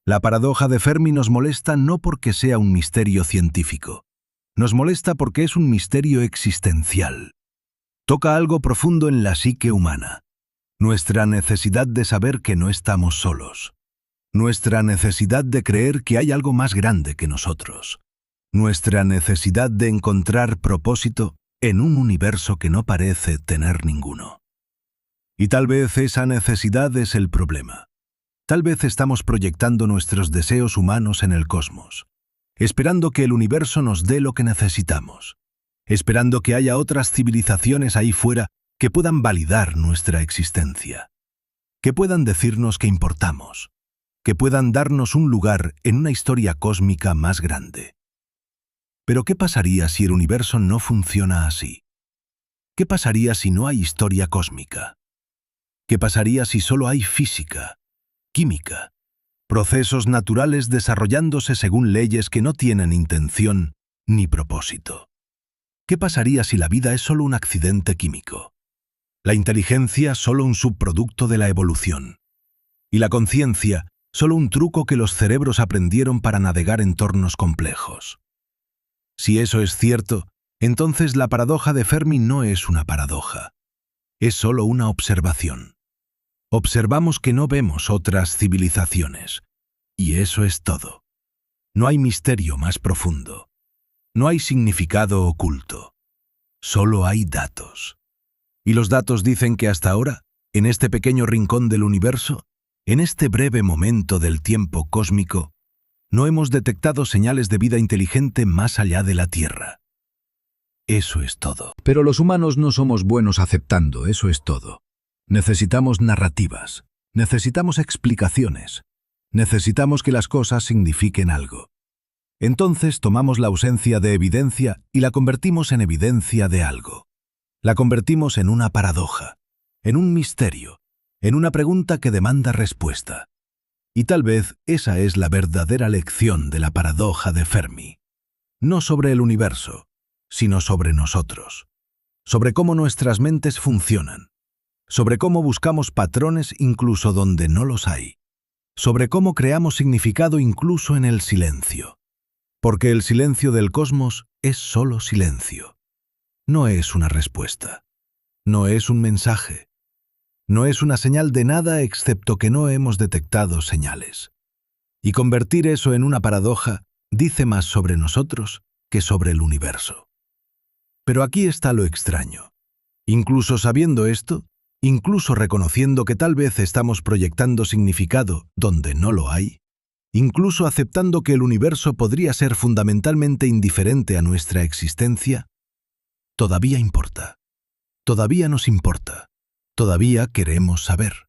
La paradoja de Fermi nos molesta no porque sea un misterio científico. Nos molesta porque es un misterio existencial. Toca algo profundo en la psique humana. Nuestra necesidad de saber que no estamos solos. Nuestra necesidad de creer que hay algo más grande que nosotros. Nuestra necesidad de encontrar propósito en un universo que no parece tener ninguno. Y tal vez esa necesidad es el problema. Tal vez estamos proyectando nuestros deseos humanos en el cosmos, esperando que el universo nos dé lo que necesitamos, esperando que haya otras civilizaciones ahí fuera que puedan validar nuestra existencia, que puedan decirnos que importamos, que puedan darnos un lugar en una historia cósmica más grande. Pero ¿qué pasaría si el universo no funciona así? ¿Qué pasaría si no hay historia cósmica? ¿Qué pasaría si solo hay física, química, procesos naturales desarrollándose según leyes que no tienen intención ni propósito? ¿Qué pasaría si la vida es solo un accidente químico? La inteligencia solo un subproducto de la evolución. Y la conciencia solo un truco que los cerebros aprendieron para navegar entornos complejos. Si eso es cierto, entonces la paradoja de Fermi no es una paradoja. Es solo una observación. Observamos que no vemos otras civilizaciones. Y eso es todo. No hay misterio más profundo. No hay significado oculto. Solo hay datos. Y los datos dicen que hasta ahora, en este pequeño rincón del universo, en este breve momento del tiempo cósmico, no hemos detectado señales de vida inteligente más allá de la Tierra. Eso es todo. Pero los humanos no somos buenos aceptando, eso es todo. Necesitamos narrativas, necesitamos explicaciones, necesitamos que las cosas signifiquen algo. Entonces tomamos la ausencia de evidencia y la convertimos en evidencia de algo. La convertimos en una paradoja, en un misterio, en una pregunta que demanda respuesta. Y tal vez esa es la verdadera lección de la paradoja de Fermi. No sobre el universo, sino sobre nosotros. Sobre cómo nuestras mentes funcionan. Sobre cómo buscamos patrones incluso donde no los hay. Sobre cómo creamos significado incluso en el silencio. Porque el silencio del cosmos es solo silencio. No es una respuesta. No es un mensaje. No es una señal de nada excepto que no hemos detectado señales. Y convertir eso en una paradoja dice más sobre nosotros que sobre el universo. Pero aquí está lo extraño. Incluso sabiendo esto, incluso reconociendo que tal vez estamos proyectando significado donde no lo hay, incluso aceptando que el universo podría ser fundamentalmente indiferente a nuestra existencia, todavía importa. Todavía nos importa. Todavía queremos saber.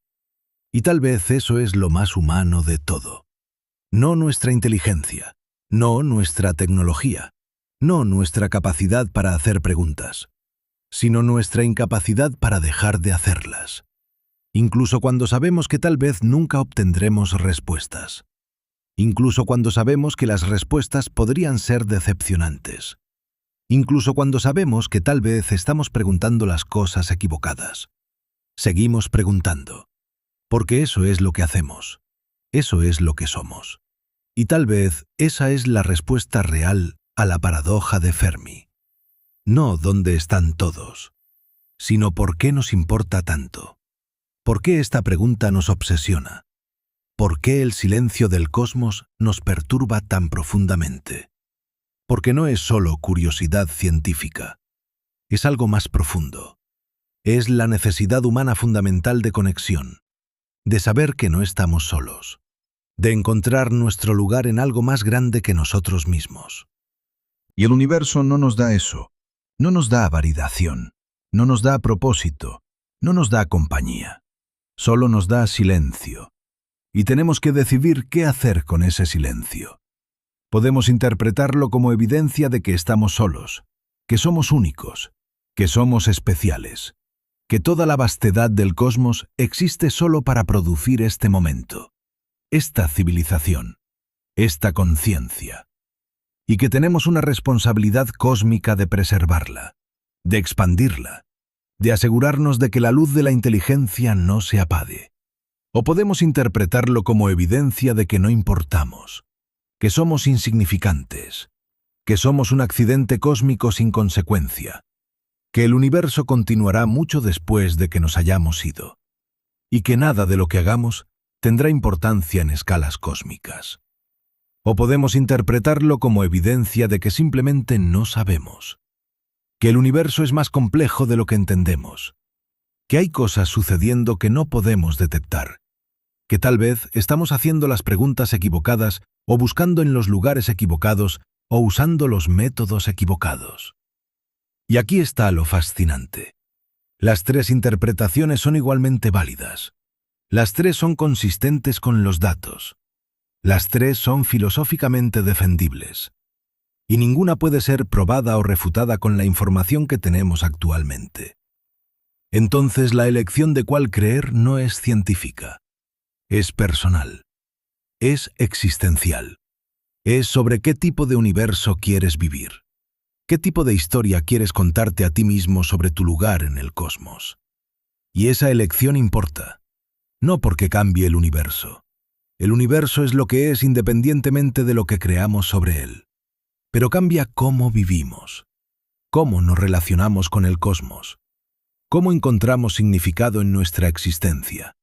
Y tal vez eso es lo más humano de todo. No nuestra inteligencia, no nuestra tecnología, no nuestra capacidad para hacer preguntas, sino nuestra incapacidad para dejar de hacerlas, incluso cuando sabemos que tal vez nunca obtendremos respuestas, incluso cuando sabemos que las respuestas podrían ser decepcionantes, incluso cuando sabemos que tal vez estamos preguntando las cosas equivocadas. Seguimos preguntando, porque eso es lo que hacemos, eso es lo que somos. Y tal vez esa es la respuesta real a la paradoja de Fermi. No dónde están todos, sino por qué nos importa tanto. ¿Por qué esta pregunta nos obsesiona? ¿Por qué el silencio del cosmos nos perturba tan profundamente? Porque no es solo curiosidad científica, es algo más profundo. Es la necesidad humana fundamental de conexión, de saber que no estamos solos, de encontrar nuestro lugar en algo más grande que nosotros mismos. Y el universo no nos da eso. No nos da validación, no nos da propósito, no nos da compañía. Solo nos da silencio. Y tenemos que decidir qué hacer con ese silencio. Podemos interpretarlo como evidencia de que estamos solos, que somos únicos, que somos especiales, que toda la vastedad del cosmos existe solo para producir este momento, esta civilización, esta conciencia, y que tenemos una responsabilidad cósmica de preservarla, de expandirla, de asegurarnos de que la luz de la inteligencia no se apague. O podemos interpretarlo como evidencia de que no importamos, que somos insignificantes, que somos un accidente cósmico sin consecuencia, que el universo continuará mucho después de que nos hayamos ido, y que nada de lo que hagamos tendrá importancia en escalas cósmicas. O podemos interpretarlo como evidencia de que simplemente no sabemos, que el universo es más complejo de lo que entendemos, que hay cosas sucediendo que no podemos detectar, que tal vez estamos haciendo las preguntas equivocadas o buscando en los lugares equivocados o usando los métodos equivocados. Y aquí está lo fascinante. Las tres interpretaciones son igualmente válidas. Las tres son consistentes con los datos. Las tres son filosóficamente defendibles. Y ninguna puede ser probada o refutada con la información que tenemos actualmente. Entonces la elección de cuál creer no es científica. Es personal. Es existencial. Es sobre qué tipo de universo quieres vivir. ¿Qué tipo de historia quieres contarte a ti mismo sobre tu lugar en el cosmos? Y esa elección importa. No porque cambie el universo. El universo es lo que es independientemente de lo que creamos sobre él. Pero cambia cómo vivimos, cómo nos relacionamos con el cosmos, cómo encontramos significado en nuestra existencia.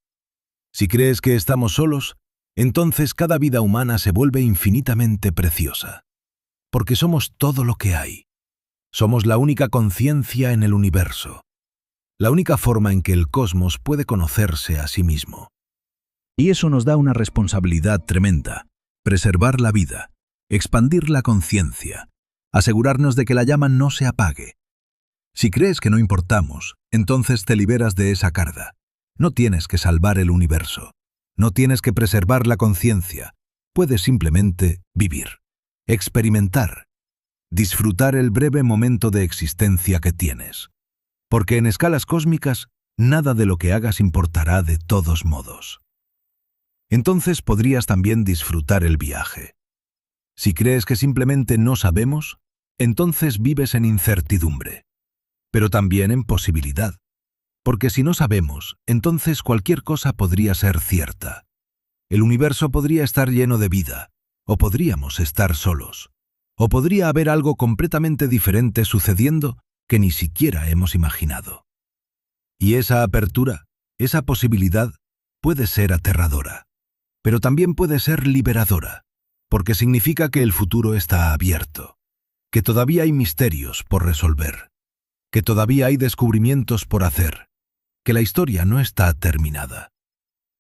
Si crees que estamos solos, entonces cada vida humana se vuelve infinitamente preciosa, porque somos todo lo que hay. Somos la única conciencia en el universo, la única forma en que el cosmos puede conocerse a sí mismo. Y eso nos da una responsabilidad tremenda: preservar la vida, expandir la conciencia, asegurarnos de que la llama no se apague. Si crees que no importamos, entonces te liberas de esa carga. No tienes que salvar el universo, no tienes que preservar la conciencia, puedes simplemente vivir, experimentar, disfrutar el breve momento de existencia que tienes. Porque en escalas cósmicas, nada de lo que hagas importará de todos modos. Entonces podrías también disfrutar el viaje. Si crees que simplemente no sabemos, entonces vives en incertidumbre, pero también en posibilidad. Porque si no sabemos, entonces cualquier cosa podría ser cierta. El universo podría estar lleno de vida, o podríamos estar solos, o podría haber algo completamente diferente sucediendo que ni siquiera hemos imaginado. Y esa apertura, esa posibilidad, puede ser aterradora, pero también puede ser liberadora, porque significa que el futuro está abierto, que todavía hay misterios por resolver, que todavía hay descubrimientos por hacer, que la historia no está terminada.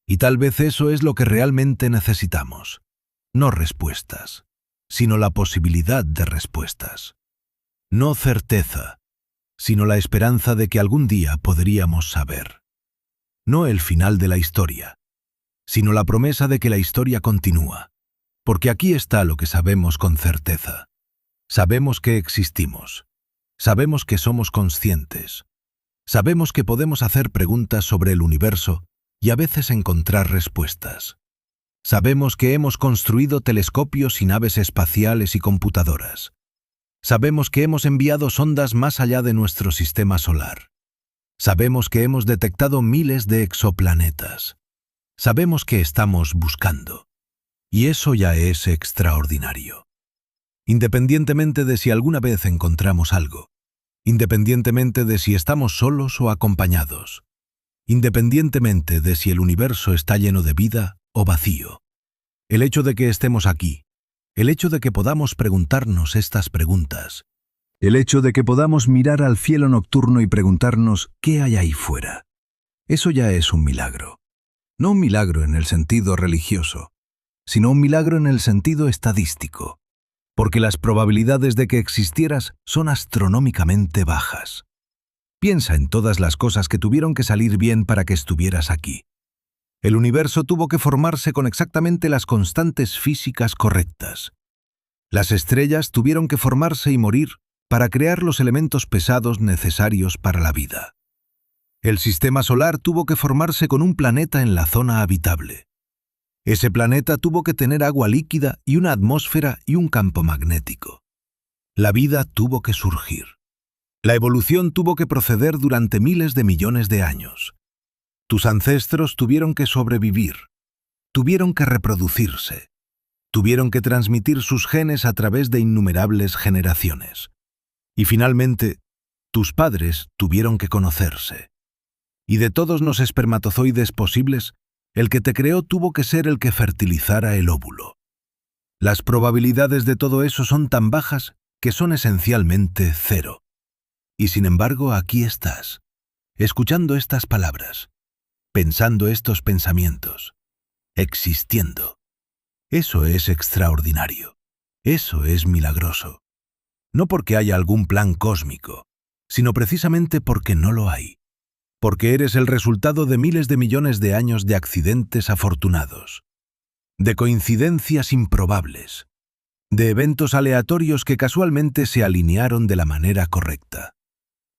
Y tal vez eso es lo que realmente necesitamos, no respuestas, sino la posibilidad de respuestas. No certeza, sino la esperanza de que algún día podríamos saber. No el final de la historia, sino la promesa de que la historia continúa, porque aquí está lo que sabemos con certeza. Sabemos que existimos, sabemos que somos conscientes, sabemos que podemos hacer preguntas sobre el universo y a veces encontrar respuestas. Sabemos que hemos construido telescopios y naves espaciales y computadoras. Sabemos que hemos enviado sondas más allá de nuestro sistema solar. Sabemos que hemos detectado miles de exoplanetas. Sabemos que estamos buscando. Y eso ya es extraordinario. Independientemente de si alguna vez encontramos algo, independientemente de si estamos solos o acompañados, independientemente de si el universo está lleno de vida o vacío, el hecho de que estemos aquí, el hecho de que podamos preguntarnos estas preguntas, el hecho de que podamos mirar al cielo nocturno y preguntarnos qué hay ahí fuera, eso ya es un milagro. No un milagro en el sentido religioso, sino un milagro en el sentido estadístico, porque las probabilidades de que existieras son astronómicamente bajas. Piensa en todas las cosas que tuvieron que salir bien para que estuvieras aquí. El universo tuvo que formarse con exactamente las constantes físicas correctas. Las estrellas tuvieron que formarse y morir para crear los elementos pesados necesarios para la vida. El sistema solar tuvo que formarse con un planeta en la zona habitable. Ese planeta tuvo que tener agua líquida y una atmósfera y un campo magnético. La vida tuvo que surgir. La evolución tuvo que proceder durante miles de millones de años. Tus ancestros tuvieron que sobrevivir, tuvieron que reproducirse, tuvieron que transmitir sus genes a través de innumerables generaciones. Y finalmente, tus padres tuvieron que conocerse. Y de todos los espermatozoides posibles, el que te creó tuvo que ser el que fertilizara el óvulo. Las probabilidades de todo eso son tan bajas que son esencialmente cero. Y sin embargo, aquí estás, escuchando estas palabras, pensando estos pensamientos, existiendo. Eso es extraordinario. Eso es milagroso. No porque haya algún plan cósmico, sino precisamente porque no lo hay. Porque eres el resultado de miles de millones de años de accidentes afortunados, de coincidencias improbables, de eventos aleatorios que casualmente se alinearon de la manera correcta.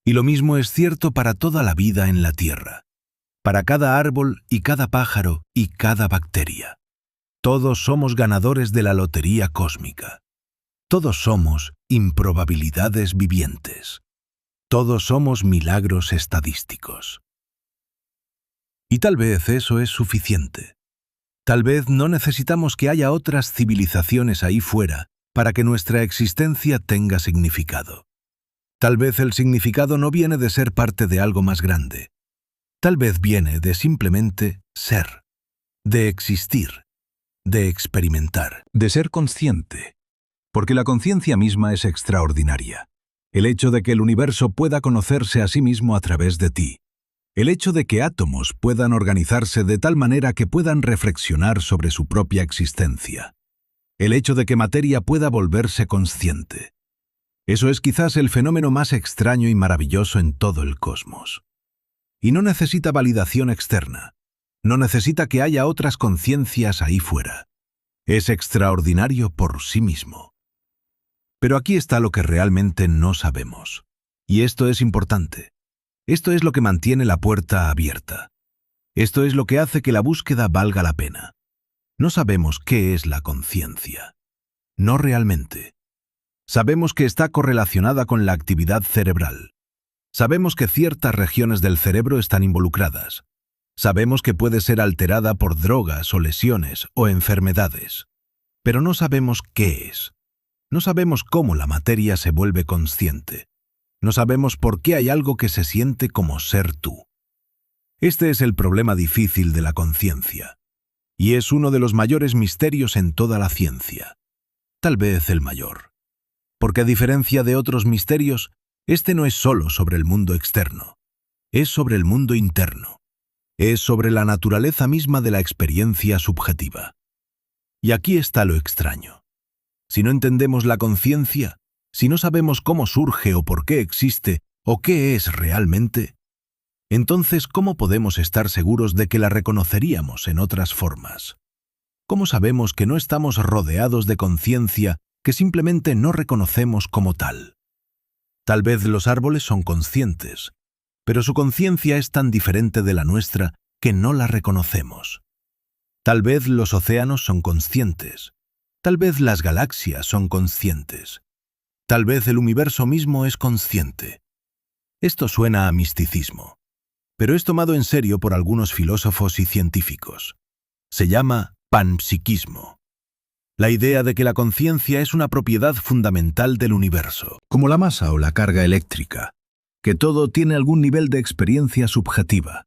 Y lo mismo es cierto para toda la vida en la Tierra, para cada árbol y cada pájaro y cada bacteria. Todos somos ganadores de la lotería cósmica. Todos somos improbabilidades vivientes. Todos somos milagros estadísticos. Y tal vez eso es suficiente. Tal vez no necesitamos que haya otras civilizaciones ahí fuera para que nuestra existencia tenga significado. Tal vez el significado no viene de ser parte de algo más grande. Tal vez viene de simplemente ser, de existir, de experimentar, De ser consciente. Porque la conciencia misma es extraordinaria. El hecho de que el universo pueda conocerse a sí mismo a través de ti. El hecho de que átomos puedan organizarse de tal manera que puedan reflexionar sobre su propia existencia. El hecho de que materia pueda volverse consciente. Eso es quizás el fenómeno más extraño y maravilloso en todo el cosmos. Y no necesita validación externa. No necesita que haya otras conciencias ahí fuera. Es extraordinario por sí mismo. Pero aquí está lo que realmente no sabemos. Y esto es importante. Esto es lo que mantiene la puerta abierta. Esto es lo que hace que la búsqueda valga la pena. No sabemos qué es la conciencia. No realmente. Sabemos que está correlacionada con la actividad cerebral. Sabemos que ciertas regiones del cerebro están involucradas. Sabemos que puede ser alterada por drogas o lesiones o enfermedades. Pero no sabemos qué es. No sabemos cómo la materia se vuelve consciente. No sabemos por qué hay algo que se siente como ser tú. Este es el problema difícil de la conciencia. Y es uno de los mayores misterios en toda la ciencia. Tal vez el mayor. Porque a diferencia de otros misterios, este no es solo sobre el mundo externo. Es sobre el mundo interno. Es sobre la naturaleza misma de la experiencia subjetiva. Y aquí está lo extraño. Si no entendemos la conciencia, si no sabemos cómo surge o por qué existe o qué es realmente, entonces ¿cómo podemos estar seguros de que la reconoceríamos en otras formas? ¿Cómo sabemos que no estamos rodeados de conciencia que simplemente no reconocemos como tal? Tal vez los árboles son conscientes, pero su conciencia es tan diferente de la nuestra que no la reconocemos. Tal vez los océanos son conscientes. Tal vez las galaxias son conscientes. Tal vez el universo mismo es consciente. Esto suena a misticismo, pero es tomado en serio por algunos filósofos y científicos. Se llama panpsiquismo. La idea de que la conciencia es una propiedad fundamental del universo. como la masa o la carga eléctrica, que todo tiene algún nivel de experiencia subjetiva,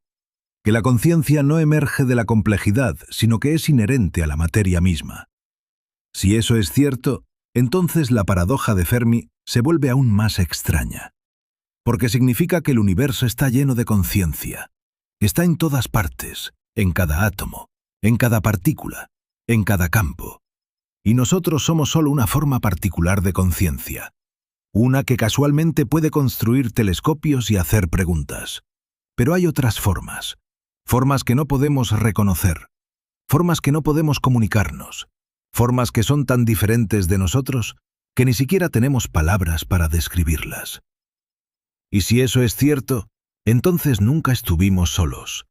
que la conciencia no emerge de la complejidad, sino que es inherente a la materia misma. Si eso es cierto, entonces la paradoja de Fermi se vuelve aún más extraña, porque significa que el universo está lleno de conciencia, está en todas partes, en cada átomo, en cada partícula, en cada campo. Y nosotros somos solo una forma particular de conciencia, una que casualmente puede construir telescopios y hacer preguntas. Pero hay otras formas, formas que no podemos reconocer, formas que no podemos comunicarnos, formas que son tan diferentes de nosotros que ni siquiera tenemos palabras para describirlas. Y si eso es cierto, entonces nunca estuvimos solos.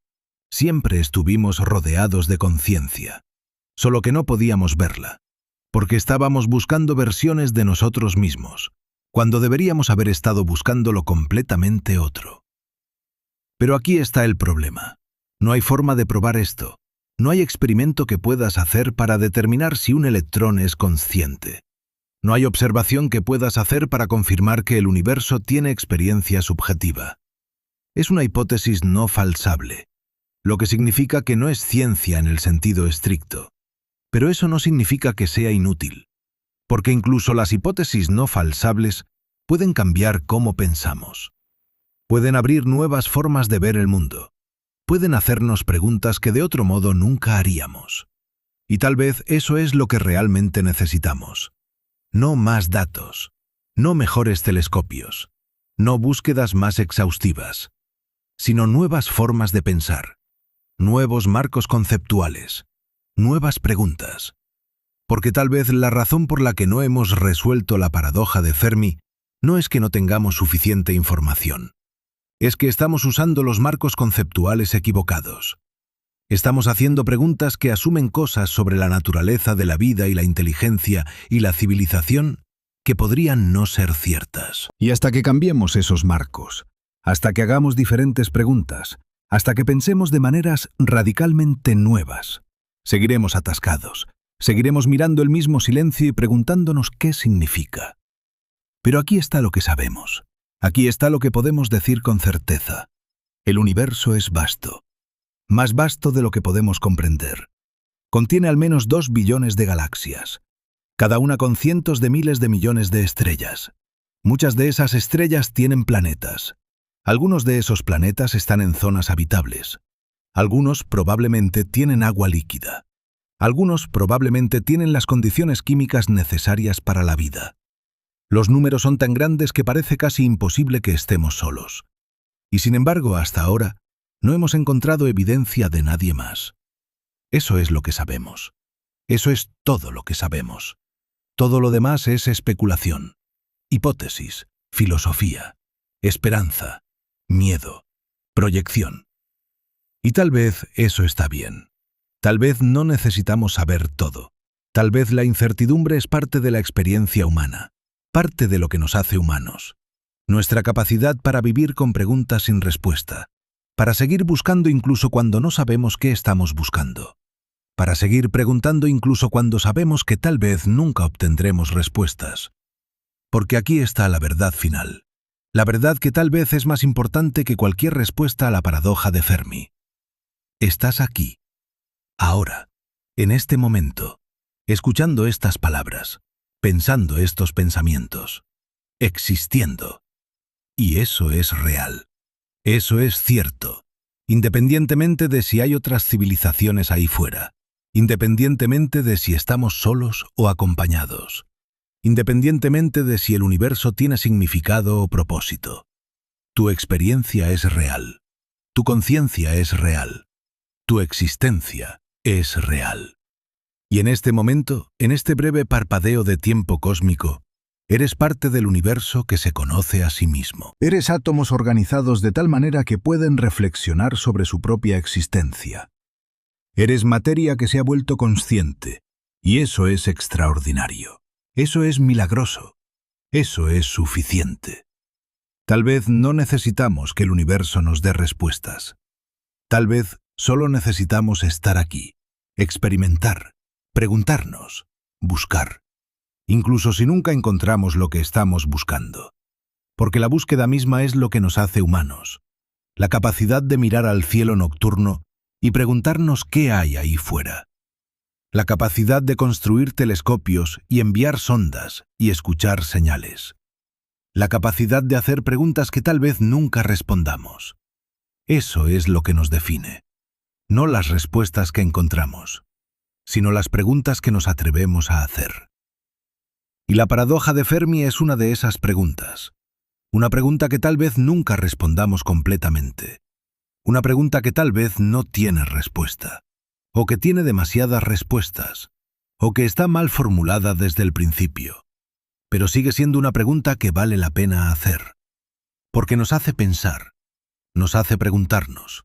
Siempre estuvimos rodeados de conciencia, solo que no podíamos verla, porque estábamos buscando versiones de nosotros mismos, cuando deberíamos haber estado buscando lo completamente otro. Pero aquí está el problema. No hay forma de probar esto. No hay experimento que puedas hacer para determinar si un electrón es consciente. No hay observación que puedas hacer para confirmar que el universo tiene experiencia subjetiva. Es una hipótesis no falsable, lo que significa que no es ciencia en el sentido estricto. Pero eso no significa que sea inútil, porque incluso las hipótesis no falsables pueden cambiar cómo pensamos. Pueden abrir nuevas formas de ver el mundo. Pueden hacernos preguntas que de otro modo nunca haríamos. Y tal vez eso es lo que realmente necesitamos. No más datos, no mejores telescopios, no búsquedas más exhaustivas, sino nuevas formas de pensar, nuevos marcos conceptuales, nuevas preguntas. Porque tal vez la razón por la que no hemos resuelto la paradoja de Fermi no es que no tengamos suficiente información. Es que estamos usando los marcos conceptuales equivocados. Estamos haciendo preguntas que asumen cosas sobre la naturaleza de la vida y la inteligencia y la civilización que podrían no ser ciertas. Y hasta que cambiemos esos marcos, hasta que hagamos diferentes preguntas, hasta que pensemos de maneras radicalmente nuevas, seguiremos atascados, seguiremos mirando el mismo silencio y preguntándonos qué significa. Pero aquí está lo que sabemos. Aquí está lo que podemos decir con certeza. El universo es vasto. Más vasto de lo que podemos comprender. Contiene al menos 2 billones de galaxias, cada una con cientos de miles de millones de estrellas. Muchas de esas estrellas tienen planetas. Algunos de esos planetas están en zonas habitables. Algunos probablemente tienen agua líquida. Algunos probablemente tienen las condiciones químicas necesarias para la vida. Los números son tan grandes que parece casi imposible que estemos solos. Y sin embargo, hasta ahora, no hemos encontrado evidencia de nadie más. Eso es lo que sabemos. Eso es todo lo que sabemos. Todo lo demás es especulación, hipótesis, filosofía, esperanza, miedo, proyección. Y tal vez eso está bien. Tal vez no necesitamos saber todo. Tal vez la incertidumbre es parte de la experiencia humana, parte de lo que nos hace humanos. Nuestra capacidad para vivir con preguntas sin respuesta, para seguir buscando incluso cuando no sabemos qué estamos buscando, para seguir preguntando incluso cuando sabemos que tal vez nunca obtendremos respuestas. Porque aquí está la verdad final, la verdad que tal vez es más importante que cualquier respuesta a la paradoja de Fermi. Estás aquí, ahora, en este momento, escuchando estas palabras, pensando estos pensamientos, existiendo. Y eso es real. Eso es cierto, independientemente de si hay otras civilizaciones ahí fuera, independientemente de si estamos solos o acompañados, independientemente de si el universo tiene significado o propósito. Tu experiencia es real. Tu conciencia es real. Tu existencia es real. Y en este momento, en este breve parpadeo de tiempo cósmico, eres parte del universo que se conoce a sí mismo. Eres átomos organizados de tal manera que pueden reflexionar sobre su propia existencia. Eres materia que se ha vuelto consciente, y eso es extraordinario. Eso es milagroso. Eso es suficiente. Tal vez no necesitamos que el universo nos dé respuestas. Tal vez solo necesitamos estar aquí, experimentar, preguntarnos, buscar. Incluso si nunca encontramos lo que estamos buscando. Porque la búsqueda misma es lo que nos hace humanos. La capacidad de mirar al cielo nocturno y preguntarnos qué hay ahí fuera. La capacidad de construir telescopios y enviar sondas y escuchar señales. La capacidad de hacer preguntas que tal vez nunca respondamos. Eso es lo que nos define. no las respuestas que encontramos, sino las preguntas que nos atrevemos a hacer. Y la paradoja de Fermi es una de esas preguntas. Una pregunta que tal vez nunca respondamos completamente. Una pregunta que tal vez no tiene respuesta, o que tiene demasiadas respuestas, o que está mal formulada desde el principio. Pero sigue siendo una pregunta que vale la pena hacer, porque nos hace pensar, nos hace preguntarnos,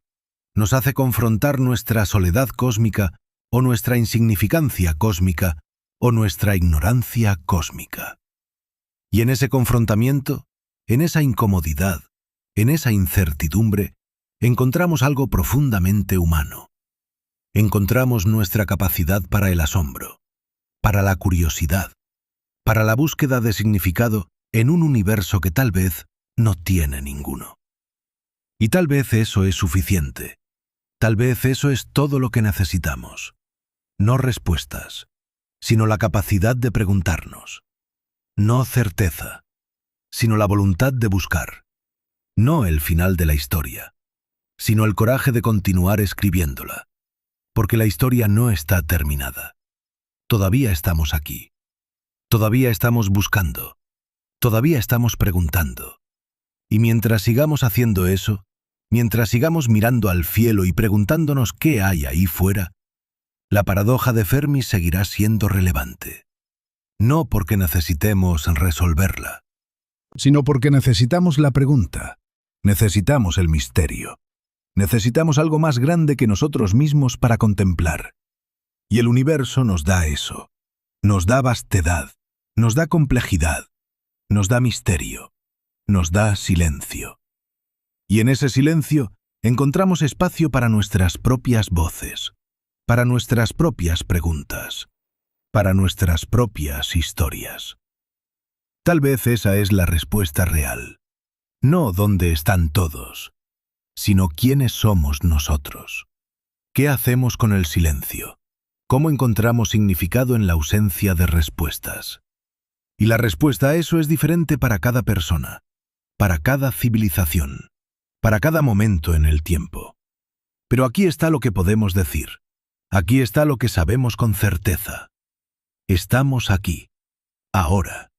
nos hace confrontar nuestra soledad cósmica o nuestra insignificancia cósmica o nuestra ignorancia cósmica. Y en ese confrontamiento, en esa incomodidad, en esa incertidumbre, encontramos algo profundamente humano. Encontramos nuestra capacidad para el asombro, para la curiosidad, para la búsqueda de significado en un universo que tal vez no tiene ninguno. Y tal vez eso es suficiente. Tal vez eso es todo lo que necesitamos. No respuestas, sino la capacidad de preguntarnos. No certeza, sino la voluntad de buscar. No el final de la historia, sino el coraje de continuar escribiéndola. Porque la historia no está terminada. Todavía estamos aquí. Todavía estamos buscando. Todavía estamos preguntando. Y mientras sigamos haciendo eso, mientras sigamos mirando al cielo y preguntándonos qué hay ahí fuera, la paradoja de Fermi seguirá siendo relevante. No porque necesitemos resolverla, sino porque necesitamos la pregunta, necesitamos el misterio, necesitamos algo más grande que nosotros mismos para contemplar. Y el universo nos da eso, nos da vastedad, nos da complejidad, nos da misterio, nos da silencio. Y en ese silencio encontramos espacio para nuestras propias voces, para nuestras propias preguntas, para nuestras propias historias. Tal vez esa es la respuesta real. No dónde están todos, sino quiénes somos nosotros. ¿Qué hacemos con el silencio? ¿Cómo encontramos significado en la ausencia de respuestas? Y la respuesta a eso es diferente para cada persona, para cada civilización, para cada momento en el tiempo. Pero aquí está lo que podemos decir. Aquí está lo que sabemos con certeza. Estamos aquí, ahora.